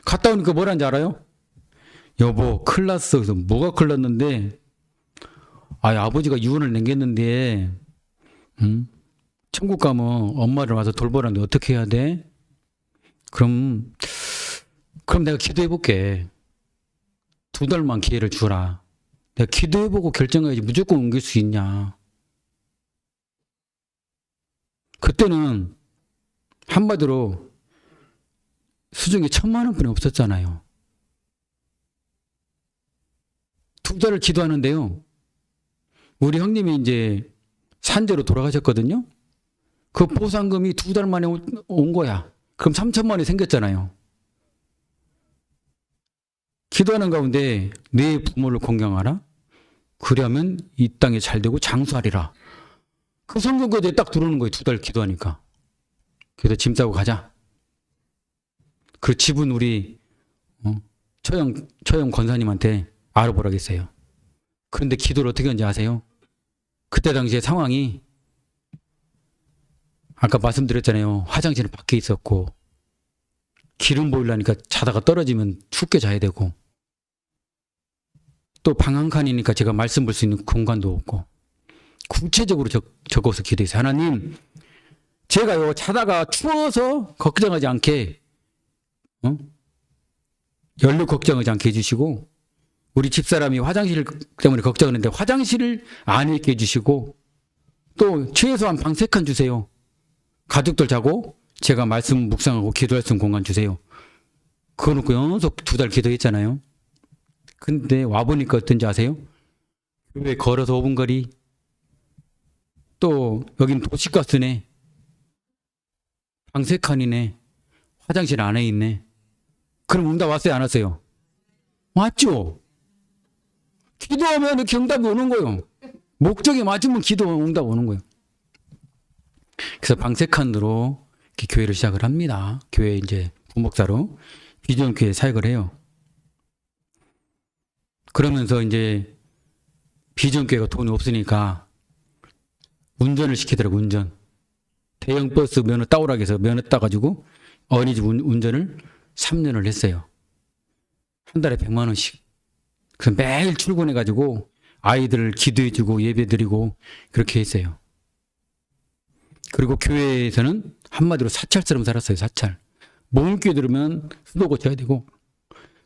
갔다 오니까 뭐라는지 알아요? 여보 큰일 났어. 그래서 뭐가 큰일 났는데 아버지가 유언을 남겼는데 천국 가면 엄마를 와서 돌보라는데 어떻게 해야 돼? 그럼 내가 기도해 볼게. 2달만 기회를 주라. 내가 기도해 보고 결정해야지 무조건 옮길 수 있냐. 그때는 한마디로 수중에 1,000,000원뿐이 없었잖아요. 2달을 기도하는데요. 우리 형님이 이제 산재로 돌아가셨거든요. 그 보상금이 2달 만에 온 거야. 그럼 3,000,000원이 생겼잖아요. 기도하는 가운데 내 부모를 공경하라. 그러면 이 땅에 잘 되고 장수하리라. 그 성경구에 딱 들어오는 거예요. 2달 기도하니까. 그래서 짐 싸고 가자. 그 집은 우리 처형 권사님한테 알아보라고 했어요. 그런데 기도를 어떻게 하는지 아세요? 그때 당시에 상황이 아까 말씀드렸잖아요. 화장실은 밖에 있었고 기름 보일라니까 자다가 떨어지면 춥게 자야 되고 또 방 한 칸이니까 제가 말씀 볼 수 있는 공간도 없고 구체적으로 적어서 기도했어요. 하나님, 제가요 자다가 추워서 걱정하지 않게 열로 걱정하지 않게 해주시고 우리 집사람이 화장실 때문에 걱정하는데 화장실을 안 있게 해주시고 또 최소한 방 3칸 주세요. 가족들 자고 제가 말씀 묵상하고 기도할 수 있는 공간 주세요. 그거 놓고 연속 2달 기도했잖아요. 근데 와보니까 어떤지 아세요? 교회 걸어서 5분 거리. 또 여긴 도시가스네. 방 3칸이네. 화장실 안에 있네. 그럼 응답 왔어요? 안 왔어요? 왔죠? 기도하면 이렇게 응답이 오는 거예요. 목적이 맞으면 기도 응답 오는 거예요. 그래서 방 3칸으로 교회를 시작을 합니다. 교회 이제 부목사로 비전교회 사역을 해요. 그러면서 이제 비전교회가 돈이 없으니까 운전을 시키더라고. 운전. 대형 버스 면허 따오라고 해서 면허 따가지고 어린이집 운전을 3년을 했어요. 한 달에 100만 원씩. 그래서 매일 출근해가지고 아이들 기도해주고 예배드리고 그렇게 했어요. 그리고 교회에서는 한마디로 사찰처럼 살았어요. 사찰. 모음교회 들으면 수도 고쳐야 되고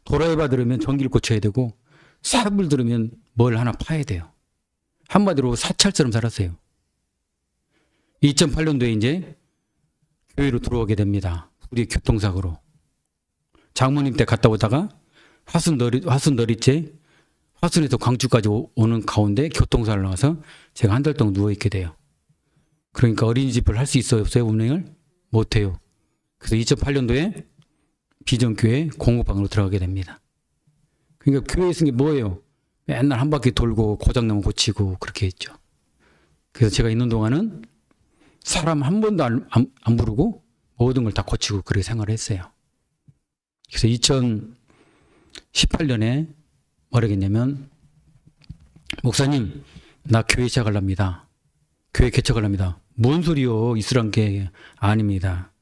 도라이바 들으면 전기를 고쳐야 되고 삽을 들으면 뭘 하나 파야 돼요. 한마디로 사찰처럼 살았어요. 2008년도에 이제 교회로 들어오게 됩니다. 우리 교통사고로. 장모님 때 갔다 오다가 화순너리째 화순에서 광주까지 오는 가운데 교통사를 나와서 제가 한 달 동안 누워있게 돼요. 그러니까 어린이집을 할 수 있어요? 없어요? 운행을? 못해요. 그래서 2008년도에 비전교회 공업방으로 들어가게 됩니다. 그러니까 교회에 있는 게 뭐예요? 맨날 한 바퀴 돌고 고장나면 고치고 그렇게 했죠. 그래서 제가 있는 동안은 사람 한 번도 안 부르고 모든 걸 다 고치고 그렇게 생활을 했어요. 그래서 2018년에 뭐라 했냐면 목사님 나 교회 시작하랍니다. 교회 개척하랍니다. 뭔 소리요? 있으란 게 아닙니다.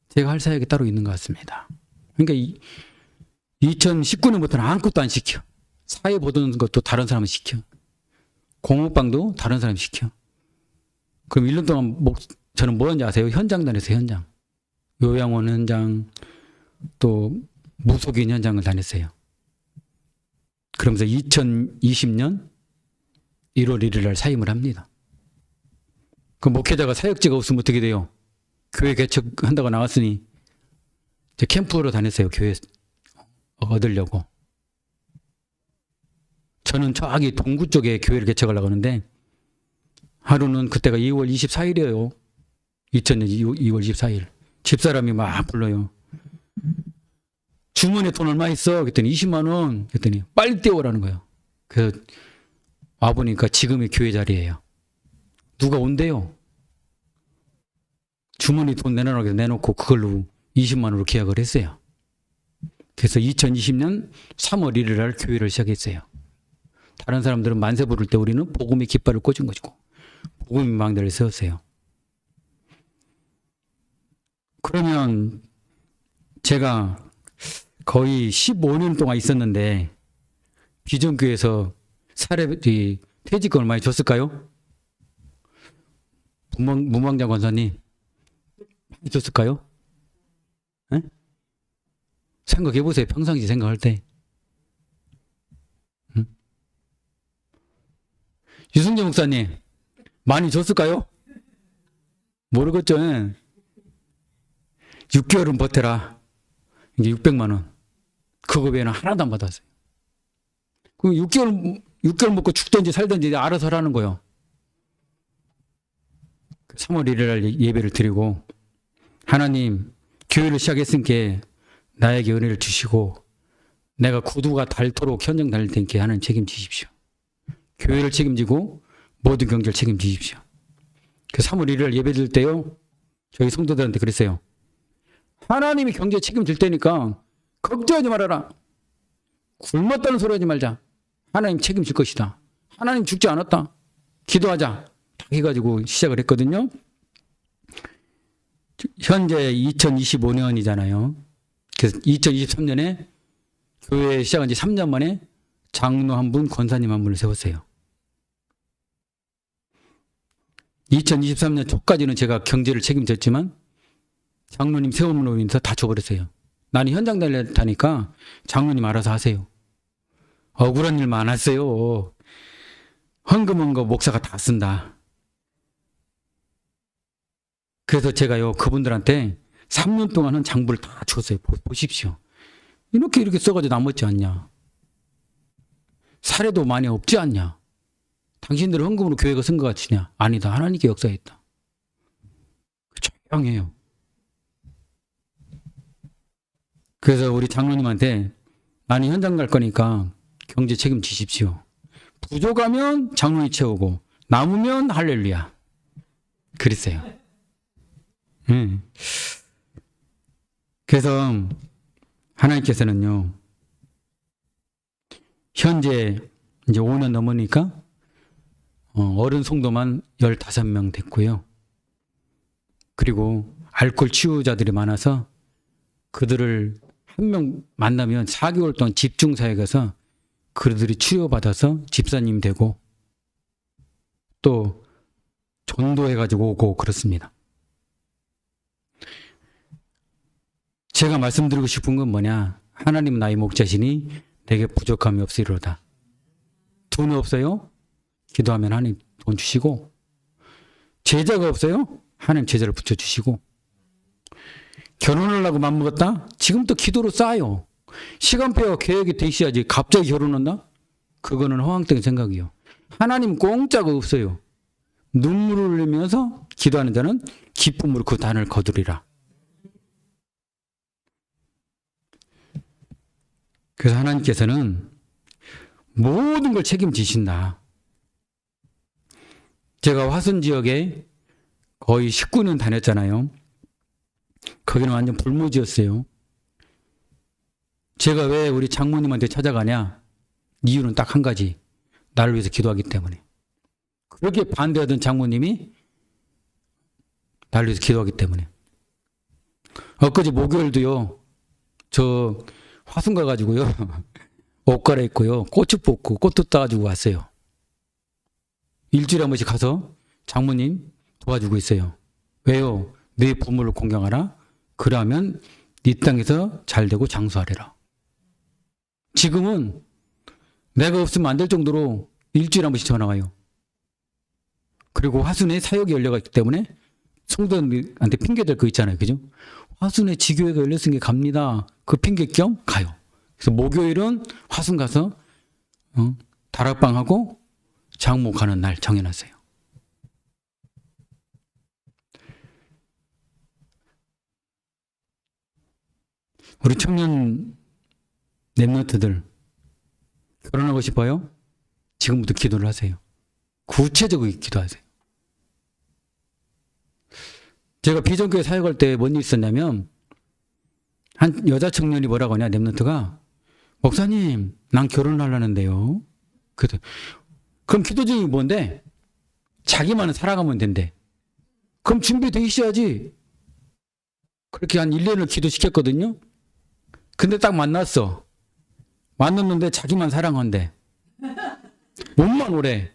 제가 할 사역이 따로 있는 것 같습니다. 그러니까 2019년부터는 아무것도 안 시켜. 사회 보던 것도 다른 사람 시켜. 공업방도 다른 사람 시켜. 그럼 1년 동안 저는 뭐 하는지 아세요? 현장 다녔어요. 현장. 요양원 현장 또 무속인 현장을 다녔어요. 그러면서 2020년 1월 1일 날 사임을 합니다. 그 목회자가 사역지가 없으면 어떻게 돼요? 교회 개척한다고 나왔으니 이제 캠프로 다녔어요. 교회 얻으려고. 저는 저기 동구 쪽에 교회를 개척하려고 하는데 하루는 그때가 2월 24일이에요. 2000년 2월 24일. 집사람이 막 불러요. 주머니에 돈 얼마 있어? 그랬더니 20만 원. 그랬더니 빨리 떼오라는 거예요. 그래서 와보니까 지금의 교회 자리예요. 누가 온대요. 주머니 돈 내놔라고 해서 내놓고 그걸로 20만 원으로 계약을 했어요. 그래서 2020년 3월 1일 날 교회를 시작했어요. 다른 사람들은 만세 부를 때 우리는 복음의 깃발을 꽂은 것이고 복음의 망대를 세웠어요. 그러면 제가 거의 15년 동안 있었는데 비전교회에서 퇴직금을 많이 줬을까요? 문광장 권사님 많이 줬을까요? 에? 생각해 보세요. 평상시 생각할 때. 응? 유승재 목사님 많이 줬을까요? 모르겠죠. 6개월은 버텨라. 이제 600만 원. 그거 외에는 하나도 안 받았어요. 그럼 6개월 먹고 죽든지 살든지 알아서 하라는 거예요. 3월 1일 날 예배를 드리고, 하나님 교회를 시작했으니까 나에게 은혜를 주시고 내가 구두가 닳도록 현장 다닐 테니까 하나님 책임지십시오. 교회를 책임지고 모든 경제를 책임지십시오. 그 3월 1일 날 예배 드릴 때요, 저희 성도들한테 그랬어요. 하나님이 경제 책임질 테니까 걱정하지 말아라. 굶었다는 소리 하지 말자. 하나님 책임질 것이다. 하나님 죽지 않았다. 기도하자. 딱 해가지고 시작을 했거든요. 현재 2025년이잖아요. 그래서 2023년에 교회 시작한 지 3년 만에 장로 한 분, 권사님 한 분을 세웠어요. 2023년 초까지는 제가 경제를 책임졌지만 장로님 세움으로 인해서 다 줘버렸어요. 나는 현장 달렸다니까 장로님 알아서 하세요. 억울한 일 많았어요. 헌금한 거 목사가 다 쓴다. 그래서 제가요, 그분들한테 3년 동안은 장부를 다 줬어요. 보십시오. 이렇게 써가지고 남았지 않냐. 사례도 많이 없지 않냐. 당신들 헌금으로 교회가 쓴 것 같으냐. 아니다. 하나님께 역사했다. 조용해요. 그래서 우리 장로님한테 나는 현장 갈 거니까 경제 책임지십시오. 부족하면 장로님 채우고 남으면 할렐루야. 그랬어요. 그래서 하나님께서는요, 현재 이제 5년 넘으니까 어른 성도만 15명 됐고요. 그리고 알코올 치유자들이 많아서 그들을 한 명 만나면 4개월 동안 집중사역에 가서 그들이 치유받아서 집사님 되고 또 전도해가지고 오고 그렇습니다. 제가 말씀드리고 싶은 건 뭐냐. 하나님은 나의 목자시니 내게 부족함이 없으리로다. 돈이 없어요? 기도하면 하나님 돈 주시고, 제자가 없어요? 하나님 제자를 붙여주시고, 결혼하려고 맘먹었다? 지금부터 기도로 쌓아요. 시간표와 계획이 돼 있어야지 갑자기 결혼한다? 그거는 허황된 생각이요. 하나님 공짜가 없어요. 눈물을 흘리면서 기도하는 자는 기쁨으로 그 단을 거두리라. 그래서 하나님께서는 모든 걸 책임지신다. 제가 화순 지역에 거의 19년 다녔잖아요. 거기는 완전 불모지였어요. 제가 왜 우리 장모님한테 찾아가냐? 이유는 딱 한 가지. 나를 위해서 기도하기 때문에. 그렇게 반대하던 장모님이 나를 위해서 기도하기 때문에. 엊그제 목요일도요, 저 화순 가가지고요, 옷 갈아입고요, 고추 뽑고 꽃도 따가지고 왔어요. 일주일에 한 번씩 가서 장모님 도와주고 있어요. 왜요? 네 부모를 공경하라. 그러면 네 땅에서 잘되고 장수하리라. 지금은 내가 없으면 안 될 정도로 일주일에 한 번씩 전화 와요. 그리고 화순에 사역이 열려갔기 때문에 성도들한테 핑계댈 거 있잖아요. 그죠? 화순에 지교회가 열렸으니까 갑니다. 그 핑계 겸 가요. 그래서 목요일은 화순 가서 다락방하고 장모 가는 날 정해놨어요. 우리 청년 랩런트들 결혼하고 싶어요? 지금부터 기도를 하세요. 구체적으로 기도하세요. 제가 비전교회 사역할 때 뭔 일이 있었냐면, 한 여자 청년이 뭐라고 하냐, 랩런트가, 목사님 난 결혼하려는데요. 그럼 기도 중이 뭔데? 자기만은 살아가면 된대. 그럼 준비돼 있어야지. 그렇게 한 1년을 기도시켰거든요. 근데 딱 만났어. 만났는데 자기만 사랑한대. 몸만 오래.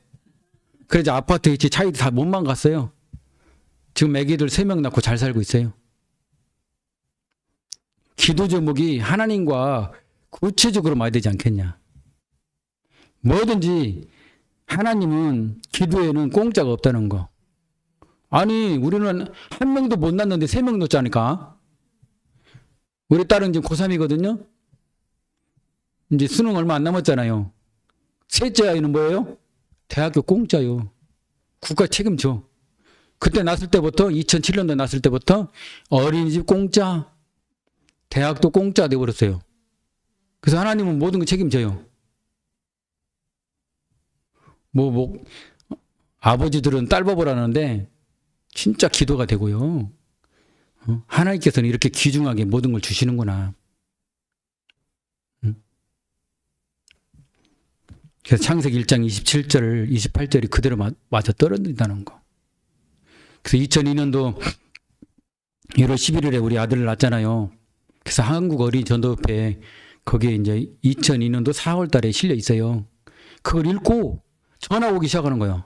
그래서 아파트 있지 차이도 다 몸만 갔어요. 지금 애기들 3명 낳고 잘 살고 있어요. 기도 제목이 하나님과 구체적으로 말해야 되지 않겠냐. 뭐든지 하나님은 기도에는 공짜가 없다는 거. 아니 우리는 한 명도 못 낳는데 3명 낳자니까. 우리 딸은 지금 고3이거든요. 이제 수능 얼마 안 남았잖아요. 셋째 아이는 뭐예요? 대학교 공짜요. 국가 책임져. 그때 낳았을 때부터 2007년도 낳았을 때부터 어린이집 공짜, 대학도 공짜 돼버렸어요. 그래서 하나님은 모든 거 책임져요. 아버지들은 딸 법을 하는데 진짜 기도가 되고요. 하나님께서는 이렇게 귀중하게 모든 걸 주시는구나. 그래서 창세기 1장 27절, 28절이 그대로 맞아 떨어진다는 거. 그래서 2002년도 1월 11일에 우리 아들을 낳았잖아요. 그래서 한국 어린이 전도협회 거기에 이제 2002년도 4월 달에 실려 있어요. 그걸 읽고 전화 오기 시작하는 거예요.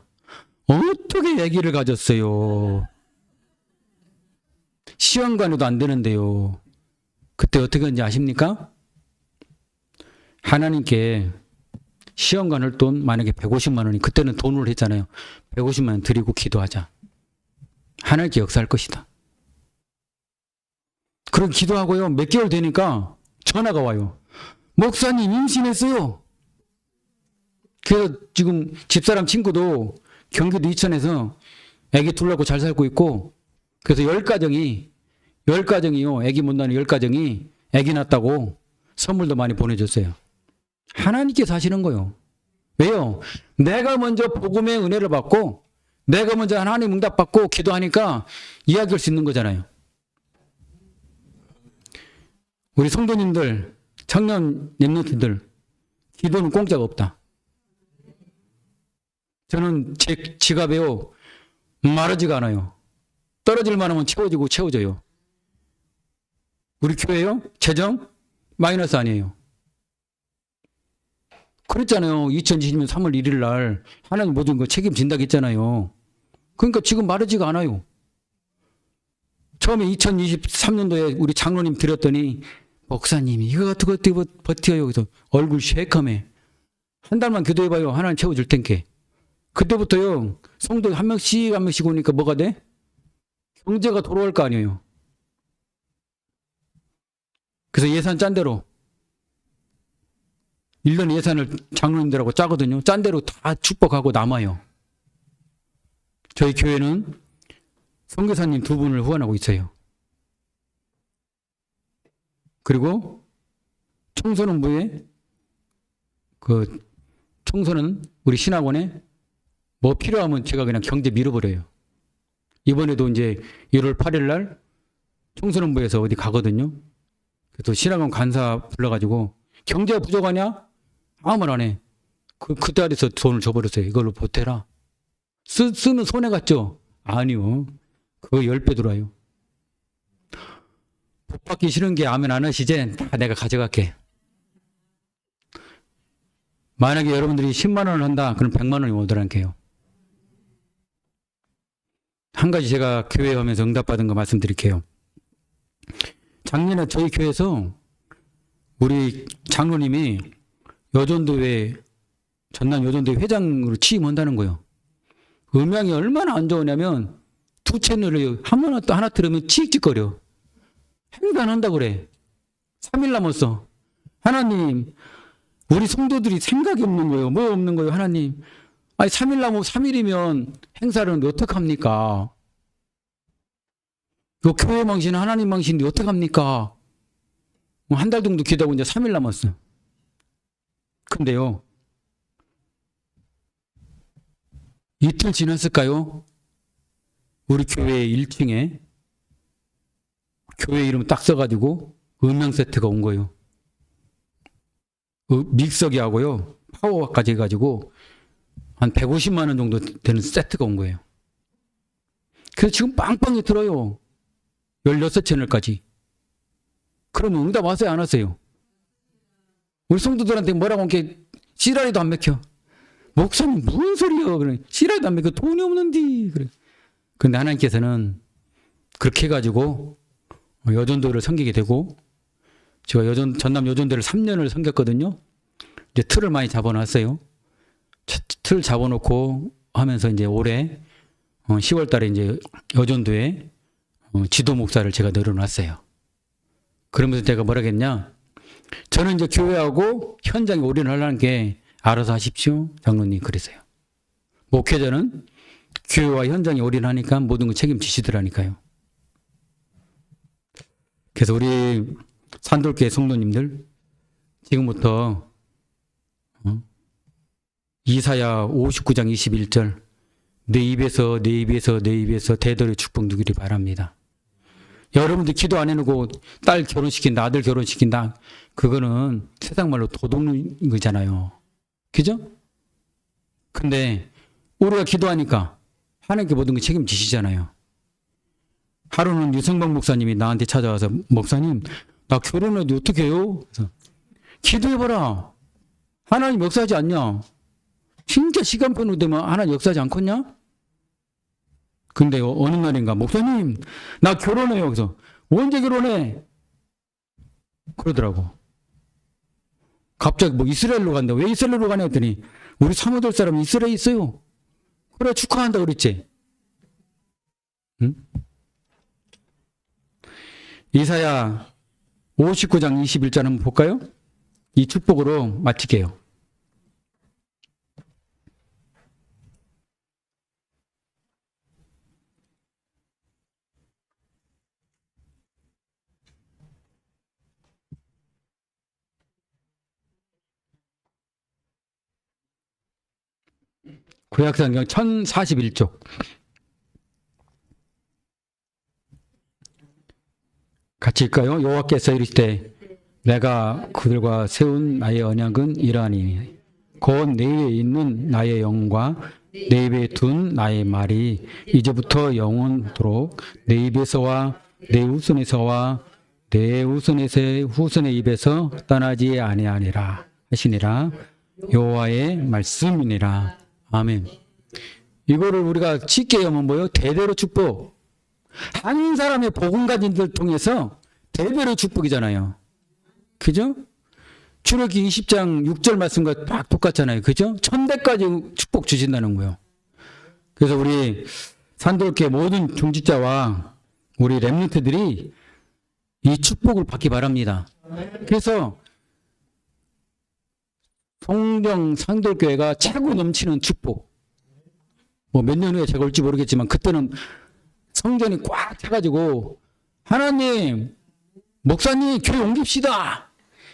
어떻게 아기를 가졌어요? 시험관에도 안 되는데요. 그때 어떻게 했는지 아십니까? 하나님께 시험관을 돈 만약에 150만 원이 그때는 돈으로 했잖아요. 150만 원 드리고 기도하자. 하나님께 역사할 것이다. 그렇게 기도하고요. 몇 개월 되니까 전화가 와요. 목사님 임신했어요. 그래서 지금 집사람 친구도 경기도 이천에서 아기 둘 낳고 잘 살고 있고, 그래서 10가정이요. 아기 못 낳는 10가정이 아기 낳았다고 선물도 많이 보내줬어요. 하나님께서 하시는 거예요. 왜요? 내가 먼저 복음의 은혜를 받고 내가 먼저 하나님 응답 받고 기도하니까 이야기할 수 있는 거잖아요. 우리 성도님들, 청년 랩런트들, 기도는 공짜가 없다. 저는 제 지갑에요 마르지가 않아요. 떨어질 만하면 채워져요. 우리 교회요 재정 마이너스 아니에요. 그랬잖아요. 2020년 3월 1일 날 하나님 모든 거 책임진다고 했잖아요. 그러니까 지금 마르지가 않아요. 처음에 2023년도에 우리 장로님 드렸더니 목사님이 이거 어떻게 버텨요. 그래서 얼굴 쉐이크하며 한 달만 기도해봐요. 하나님 채워줄 텐께. 그때부터요 성도 한 명씩 오니까 뭐가 돼? 경제가 돌아올 거 아니에요. 그래서 예산 짠 대로 1년 예산을 장로님들하고 짜거든요. 짠 대로 다 축복하고 남아요. 저희 교회는 선교사님 2분을 후원하고 있어요. 그리고 청소년부에 그 청소년 우리 신학원에 뭐 필요하면 제가 그냥 경제 밀어버려요. 이번에도 이제 1월 8일 날 청소년부에서 어디 가거든요. 그래서 신학원 간사 불러가지고 경제가 부족하냐? 아무 말 안 해. 그때 아래서 돈을 줘버렸어요. 이걸로 보태라. 쓰면 손해 같죠? 아니요. 그거 10배 들어와요. 복 받기 싫은 게 아멘 안 하시지? 다 내가 가져갈게. 만약에 여러분들이 10만 원을 한다. 그럼 100만 원이 오더라니까요. 한 가지 제가 교회 하면서 응답받은 거 말씀드릴게요. 작년에 저희 교회에서 우리 장로님이 여전도회 전남 여전도회 회장으로 취임한다는 거예요. 음향이 얼마나 안 좋으냐면 2 채널을 하나 들으면 칙칙거려. 행도 안 한다고 그래. 3일 남았어. 하나님 우리 성도들이 생각이 없는 거예요. 뭐 없는 거예요 하나님. 아니 3일 남고 3일이면 행사를 어떡합니까? 그 교회 망신 하나님 망신인데 어떡합니까? 한 달 정도 기다리고 이제 3일 남았어. 근데요 이틀 지났을까요? 우리 교회 1층에 교회 이름 딱 써가지고 음향 세트가 온 거예요. 믹서기 하고요 파워까지 해가지고 한 150만 원 정도 되는 세트가 온 거예요. 그래서 지금 빵빵히 들어요. 16채널까지. 그러면 응답 왔어요 안 왔어요? 우리 성도들한테 뭐라고 이렇게 씨라리도 안 맥혀. 목사님 무슨 소리야? 그래. 씨라리도 안 맥혀. 돈이 없는데. 그래. 근데 하나님께서는 그렇게 해가지고 여전도를 섬기게 되고, 제가 전남 여전도를 3년을 섬겼거든요. 이제 틀을 많이 잡아놨어요. 틀 잡아놓고 하면서 이제 올해 10월 달에 이제 여전도에 지도 목사를 제가 내려놨어요. 그러면서 제가 뭐라겠냐? 저는 이제 교회하고 현장에 올인하려는 게 알아서 하십시오. 장로님 그랬어요. 목회자는 교회와 현장에 올인하니까 모든 걸 책임지시더라니까요. 그래서 우리 산돌교회 성도님들 지금부터 이사야 59장 21절 내 입에서 대대로 축복 누기를 바랍니다. 여러분들 기도 안 해놓고 딸 결혼시킨다, 아들 결혼시킨다, 그거는 세상 말로 도둑이잖아요. 그죠? 근데 우리가 기도하니까 하나님께 모든 걸 책임지시잖아요. 하루는 유성박 목사님이 나한테 찾아와서, 목사님 나 결혼해도 어떻게 해요? 그래서 기도해봐라. 하나님 역사하지 않냐? 진짜 시간표로 되면 하나님 역사하지 않겠냐? 근데 어느 날인가 목사님 나 결혼해요. 그래서 언제 결혼해? 그러더라고. 갑자기 뭐 이스라엘로 간다. 왜 이스라엘로 가냐 했더니 우리 사모들 사람이 이스라엘에 있어요. 그래 축하한다 그랬지. 응? 이사야 59장 21절 한번 볼까요? 이 축복으로 마칠게요. 구약성경 1041쪽. 같이 읽까요? 여호와께서 이르시되 내가 그들과 세운 나의 언약은 이러하니 곧 내 입에 있는 나의 영과 내 입에 둔 나의 말이 이제부터 영원토록 내 입에서와 내 후손에서와 내 후손의 후손의 입에서 떠나지 아니하니라 하시니라. 여호와의 말씀이니라. 아멘. 이거를 우리가 쉽게 하면 뭐예요? 대대로 축복. 한 사람의 복음 가진 들 통해서 대대로 축복이잖아요. 그죠? 출애굽기 20장 6절 말씀과 딱 똑같잖아요. 그죠? 1000대까지 축복 주신다는 거예요. 그래서 우리 산돌교회 모든 중직자와 우리 렘넌트들이 이 축복을 받기 바랍니다. 그래서 송정 산돌교회가 차고 넘치는 축복. 뭐 몇 년 후에 제가 올지 모르겠지만 그때는 성전이 꽉 차가지고 하나님, 목사님 교회 옮깁시다.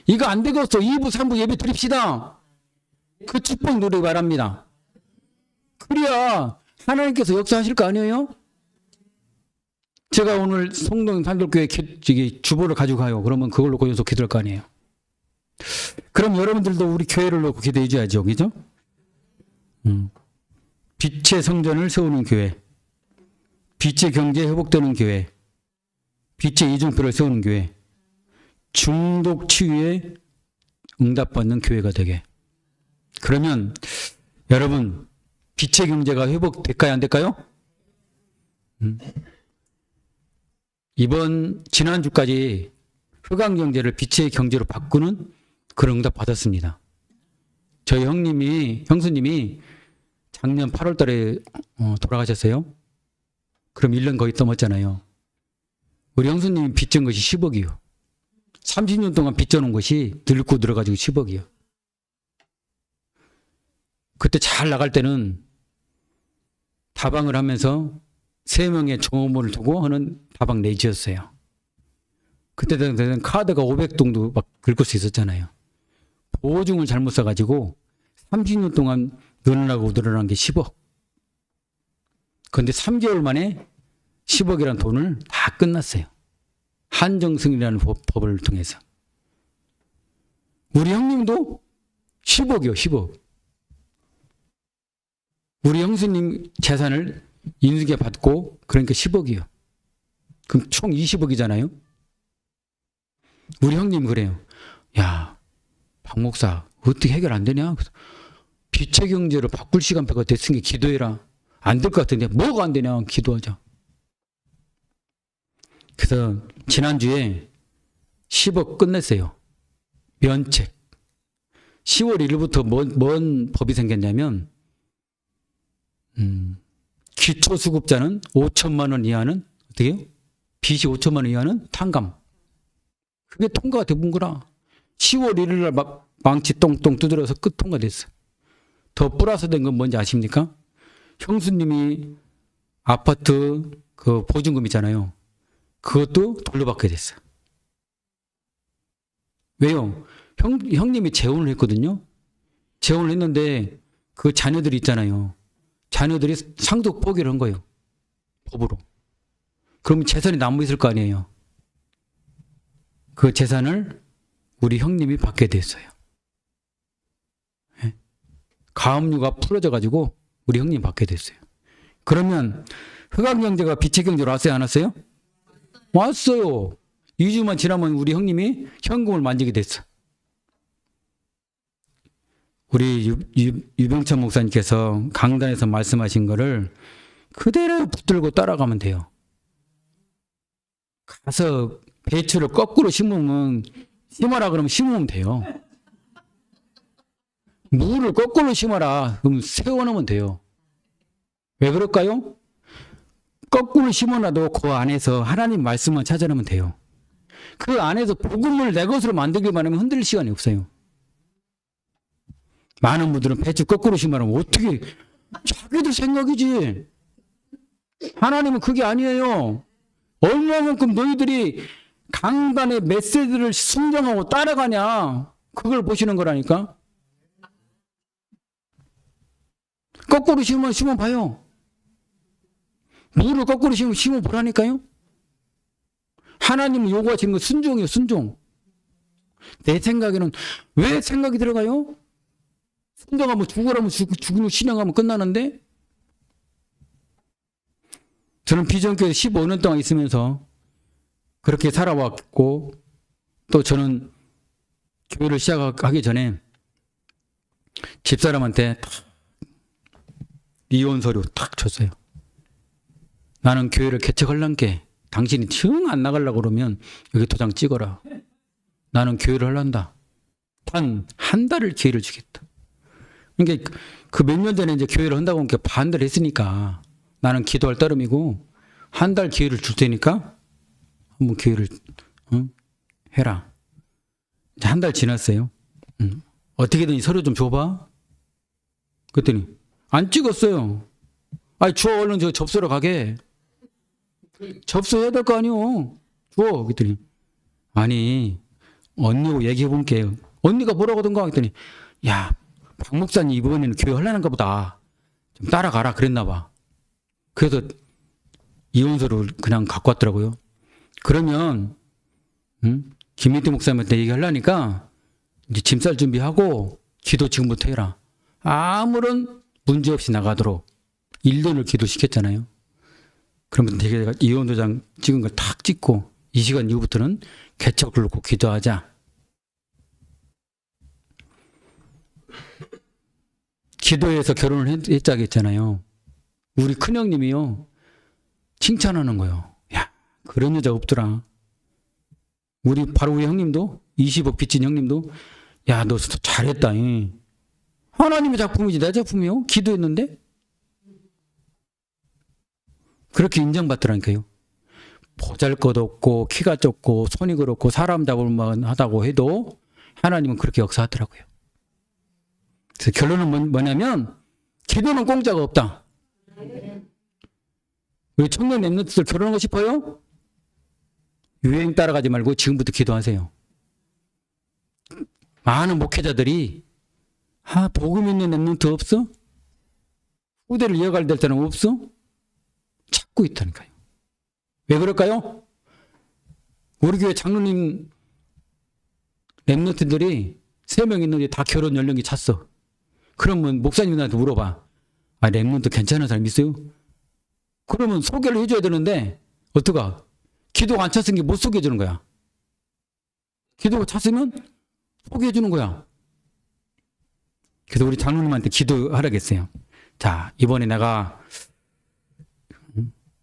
이거 안 되겠어. 2부 3부 예배 드립시다. 그 축복 누리기 바랍니다. 그래야 하나님께서 역사하실 거 아니에요? 제가 오늘 송동 산돌교회 주보를 가지고 가요. 그러면 그걸 놓고 연속 기도할 거 아니에요. 그럼 여러분들도 우리 교회를 놓고 기도해 줘야죠. 그죠? 빛의 성전을 세우는 교회, 빛의 경제 회복되는 교회, 빛의 이정표를 세우는 교회, 중독 치유에 응답받는 교회가 되게. 그러면 여러분 빛의 경제가 회복될까요? 안 될까요? 지난주까지 흑암 경제를 빛의 경제로 바꾸는 그런 응답 받았습니다. 저희 형수님이 작년 8월 달에 돌아가셨어요. 그럼 1년 거의 넘었잖아요. 우리 형수님이 빚진 것이 10억이요. 30년 동안 빚져놓은 것이 늙고 늘어가지고 10억이요. 그때 잘 나갈 때는 다방을 하면서 3명의 종업원을 두고 하는 다방 내지였어요. 그때는 카드가 500동도 막 긁을 수 있었잖아요. 보증을 잘못 써가지고 30년 동안 늘어난 게 10억. 그런데 3개월 만에 10억이라는 돈을 다 끝났어요. 한정승이라는 법을 통해서. 우리 형님도 10억이요, 10억. 우리 형수님 재산을 인수계 받고 그러니까 10억이요. 그럼 총 20억이잖아요. 우리 형님 그래요. 야, 박 목사 어떻게 해결 안 되냐? 빛의 경제로 바꿀 시간표가 됐으니 기도해라. 안 될 것 같은데 뭐가 안 되냐 기도하자. 그래서 지난주에 10억 끝냈어요. 면책. 10월 1일부터 뭔 법이 생겼냐면 기초수급자는 5천만 원 이하는 어떻게요? 빚이 5천만 원 이하는 탕감. 그게 통과가 돼본 거라. 10월 1일 날 막 망치 똥똥 두드려서 끝 통과됐어. 더 플러스 된 건 뭔지 아십니까? 형수님이 아파트 그 보증금 있잖아요. 그것도 돌려받게 됐어. 왜요? 형님이 재혼을 했거든요. 재혼을 했는데 그 자녀들이 있잖아요. 자녀들이 상속 포기를 한 거예요. 법으로. 그러면 재산이 남아 있을 거 아니에요. 그 재산을 우리 형님이 받게 됐어요. 가압류가 풀어져 가지고 우리 형님이 받게 됐어요. 그러면 흑암경제가 빛의 경제로 왔어요? 안 왔어요? 왔어요. 2주만 지나면 우리 형님이 현금을 만지게 됐어. 우리 유병찬 목사님께서 강단에서 말씀하신 거를 그대로 붙들고 따라가면 돼요. 가서 배추를 거꾸로 심어라 그러면 심으면 돼요. 무를 거꾸로 심어라 그럼 세워놓으면 돼요. 왜 그럴까요? 거꾸로 심어놔도 그 안에서 하나님 말씀만 찾아내면 돼요. 그 안에서 복음을 내 것으로 만들기만 하면 흔들릴 시간이 없어요. 많은 분들은 배추 거꾸로 심으라면 어떻게 자기들 생각이지. 하나님은 그게 아니에요. 얼마만큼 너희들이 강단의 메시지를 순종하고 따라가냐 그걸 보시는 거라니까. 거꾸로 심어봐요. 무를 거꾸로 심어보라니까요. 하나님은 요구하시는 건 순종이에요. 순종. 내 생각에는 왜 생각이 들어가요? 순종하면 죽으라면 죽는 신앙하면 끝나는데. 저는 비전교회 15년 동안 있으면서 그렇게 살아왔고 또 저는 교회를 시작하기 전에 집사람한테 이혼 서류 탁 줬어요. 나는 교회를 개척하려니까 당신이 정 안 나가려고 그러면 여기 도장 찍어라. 나는 교회를 하란다. 단 한 달을 기회를 주겠다. 그러니까 그 몇 년 전에 이제 교회를 한다고 하니까 반대를 했으니까 나는 기도할 따름이고 한 달 기회를 줄 테니까 한번 기회를 해라. 이제 한 달 지났어요. 어떻게든 서류 좀 줘봐. 그랬더니 안 찍었어요. 아니 줘 얼른 저 접수로 가게. 접수해야 될 거 아니오. 줘. 그랬더니 아니 언니하고 얘기해 볼게. 언니가 뭐라고 하던가 했더니 야 박 목사님 이번에는 교회 하려는가 보다. 좀 따라가라 그랬나 봐. 그래서 이혼서를 그냥 갖고 왔더라고요. 그러면 김민태 목사님한테 얘기하려니까 이제 짐 쌀 준비하고 기도 지금부터 해라. 아무런 문제 없이 나가도록 1년을 기도시켰잖아요. 그러면 되게 이혼 도장 찍은 걸 탁 찍고 이 시간 이후부터는 개척을 놓고 기도하자. 기도해서 결혼을 했자고 했잖아요. 우리 큰형님이요. 칭찬하는 거예요. 야, 그런 여자 없더라. 바로 우리 형님도 20억 빚진 형님도 야, 너 잘했다. 하나님의 작품이지 내 작품이요. 기도했는데 그렇게 인정받더라니까요. 보잘것없고 키가 좁고 손이 그렇고 사람 잡을만 하다고 해도 하나님은 그렇게 역사하더라고요. 그래서 결론은 뭐냐면 기도는 공짜가 없다. 우리 청년 랩런트들 결혼하고 싶어요? 유행 따라가지 말고 지금부터 기도하세요. 많은 목회자들이 복음 있는 랩런트 없어? 후대를 이어갈 사람 없어? 찾고 있다니까요. 왜 그럴까요? 우리 교회 장로님 랩런트들이 3명 있는데 다 결혼 연령이 찼어. 그러면 목사님들한테 물어봐. 아, 랩런트 괜찮은 사람 있어요? 그러면 소개를 해줘야 되는데 어떡하? 기도가 안 찼으니 못 소개해주는 거야. 기도가 찼으면 소개해주는 거야. 그래서 우리 장로님한테 기도하라겠어요. 자, 이번에 내가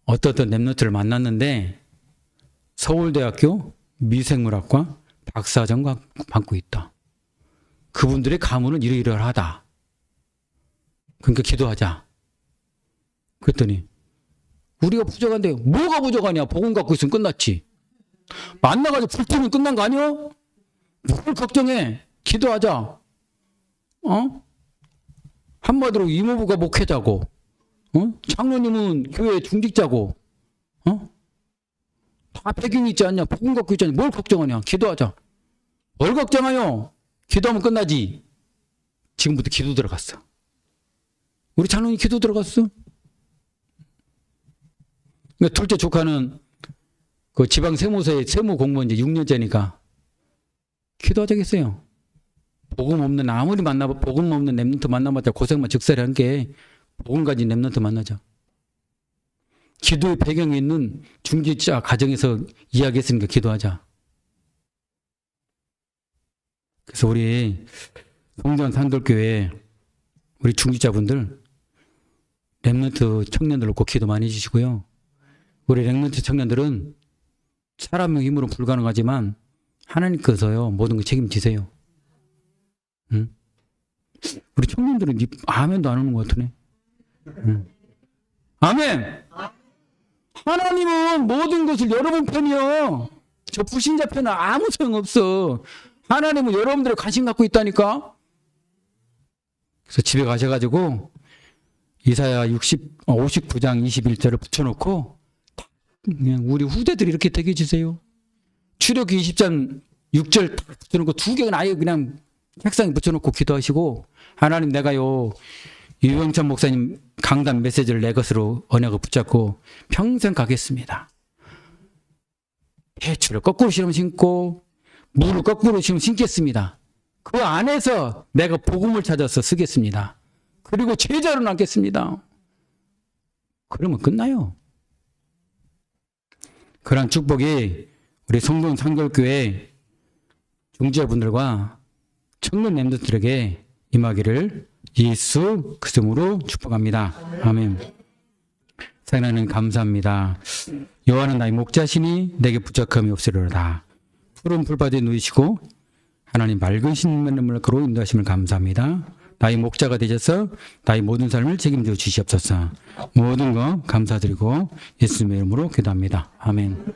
어떤 랩런트를 만났는데 서울대학교 미생물학과 박사과정 받고 있다. 그분들의 가문은 이러이러하다. 그러니까 기도하자. 그랬더니 우리가 부족한데 뭐가 부족하냐? 복음 갖고 있으면 끝났지. 만나가지고 불태우면 끝난 거 아니야? 뭘 걱정해? 기도하자. 한마디로 이모부가 목회자고, 장로님은 교회 중직자고, 다 배경이 있지 않냐? 복음 갖고 있지 않냐? 뭘 걱정하냐? 기도하자. 뭘 걱정하요? 기도하면 끝나지. 지금부터 기도 들어갔어. 우리 장로님 기도 들어갔어. 그러니까 둘째 조카는 그 지방 세무서에 세무 공무원 이제 6년째니까 기도하자겠어요. 복음 없는 아무리 복음 없는 랩런트 만나봤자 고생만 즉살이 한 게 복음 가진 랩런트 만나자. 기도의 배경에 있는 중직자 가정에서 이야기했으니까 기도하자. 그래서 우리 성전 산돌교회 우리 중직자분들 랩런트 청년들 놓고 기도 많이 해주시고요. 우리 랩런트 청년들은 사람의 힘으로 불가능하지만 하나님께서요 모든 걸 책임지세요. 응? 우리 청년들은 아멘도 안 하는 것 같으네. 응. 아멘. 하나님은 모든 것을 여러분 편이요. 저 불신자 편은 아무 소용없어. 하나님은 여러분들의 관심 갖고 있다니까. 그래서 집에 가셔가지고 이사야 59장 21절을 붙여놓고 그냥 우리 후대들이 이렇게 되게 해주세요. 출애굽기 20장 6절 딱 붙여놓고 두 개는 아예 그냥 책상에 붙여놓고 기도하시고 하나님 내가요 유영찬 목사님 강단 메시지를 내 것으로 언약을 붙잡고 평생 가겠습니다. 배추를 거꾸로 심으면 심고 물을 거꾸로 심으면 심겠습니다. 그 안에서 내가 복음을 찾아서 쓰겠습니다. 그리고 제자로 남겠습니다. 그러면 끝나요. 그런 축복이 우리 성동 상결교회 중지자분들과 청년 렘넌트들에게 임하기를 예수 그리스도로 축복합니다. 아멘. 하나님 감사합니다. 여호와는 나의 목자시니 내게 부족함이 없으리로다. 푸른 풀밭에 누이시고 하나님 맑은 신문으로 인도하심을 감사합니다. 나의 목자가 되셔서 나의 모든 삶을 책임져 주시옵소서. 모든 거 감사드리고 예수님의 이름으로 기도합니다. 아멘.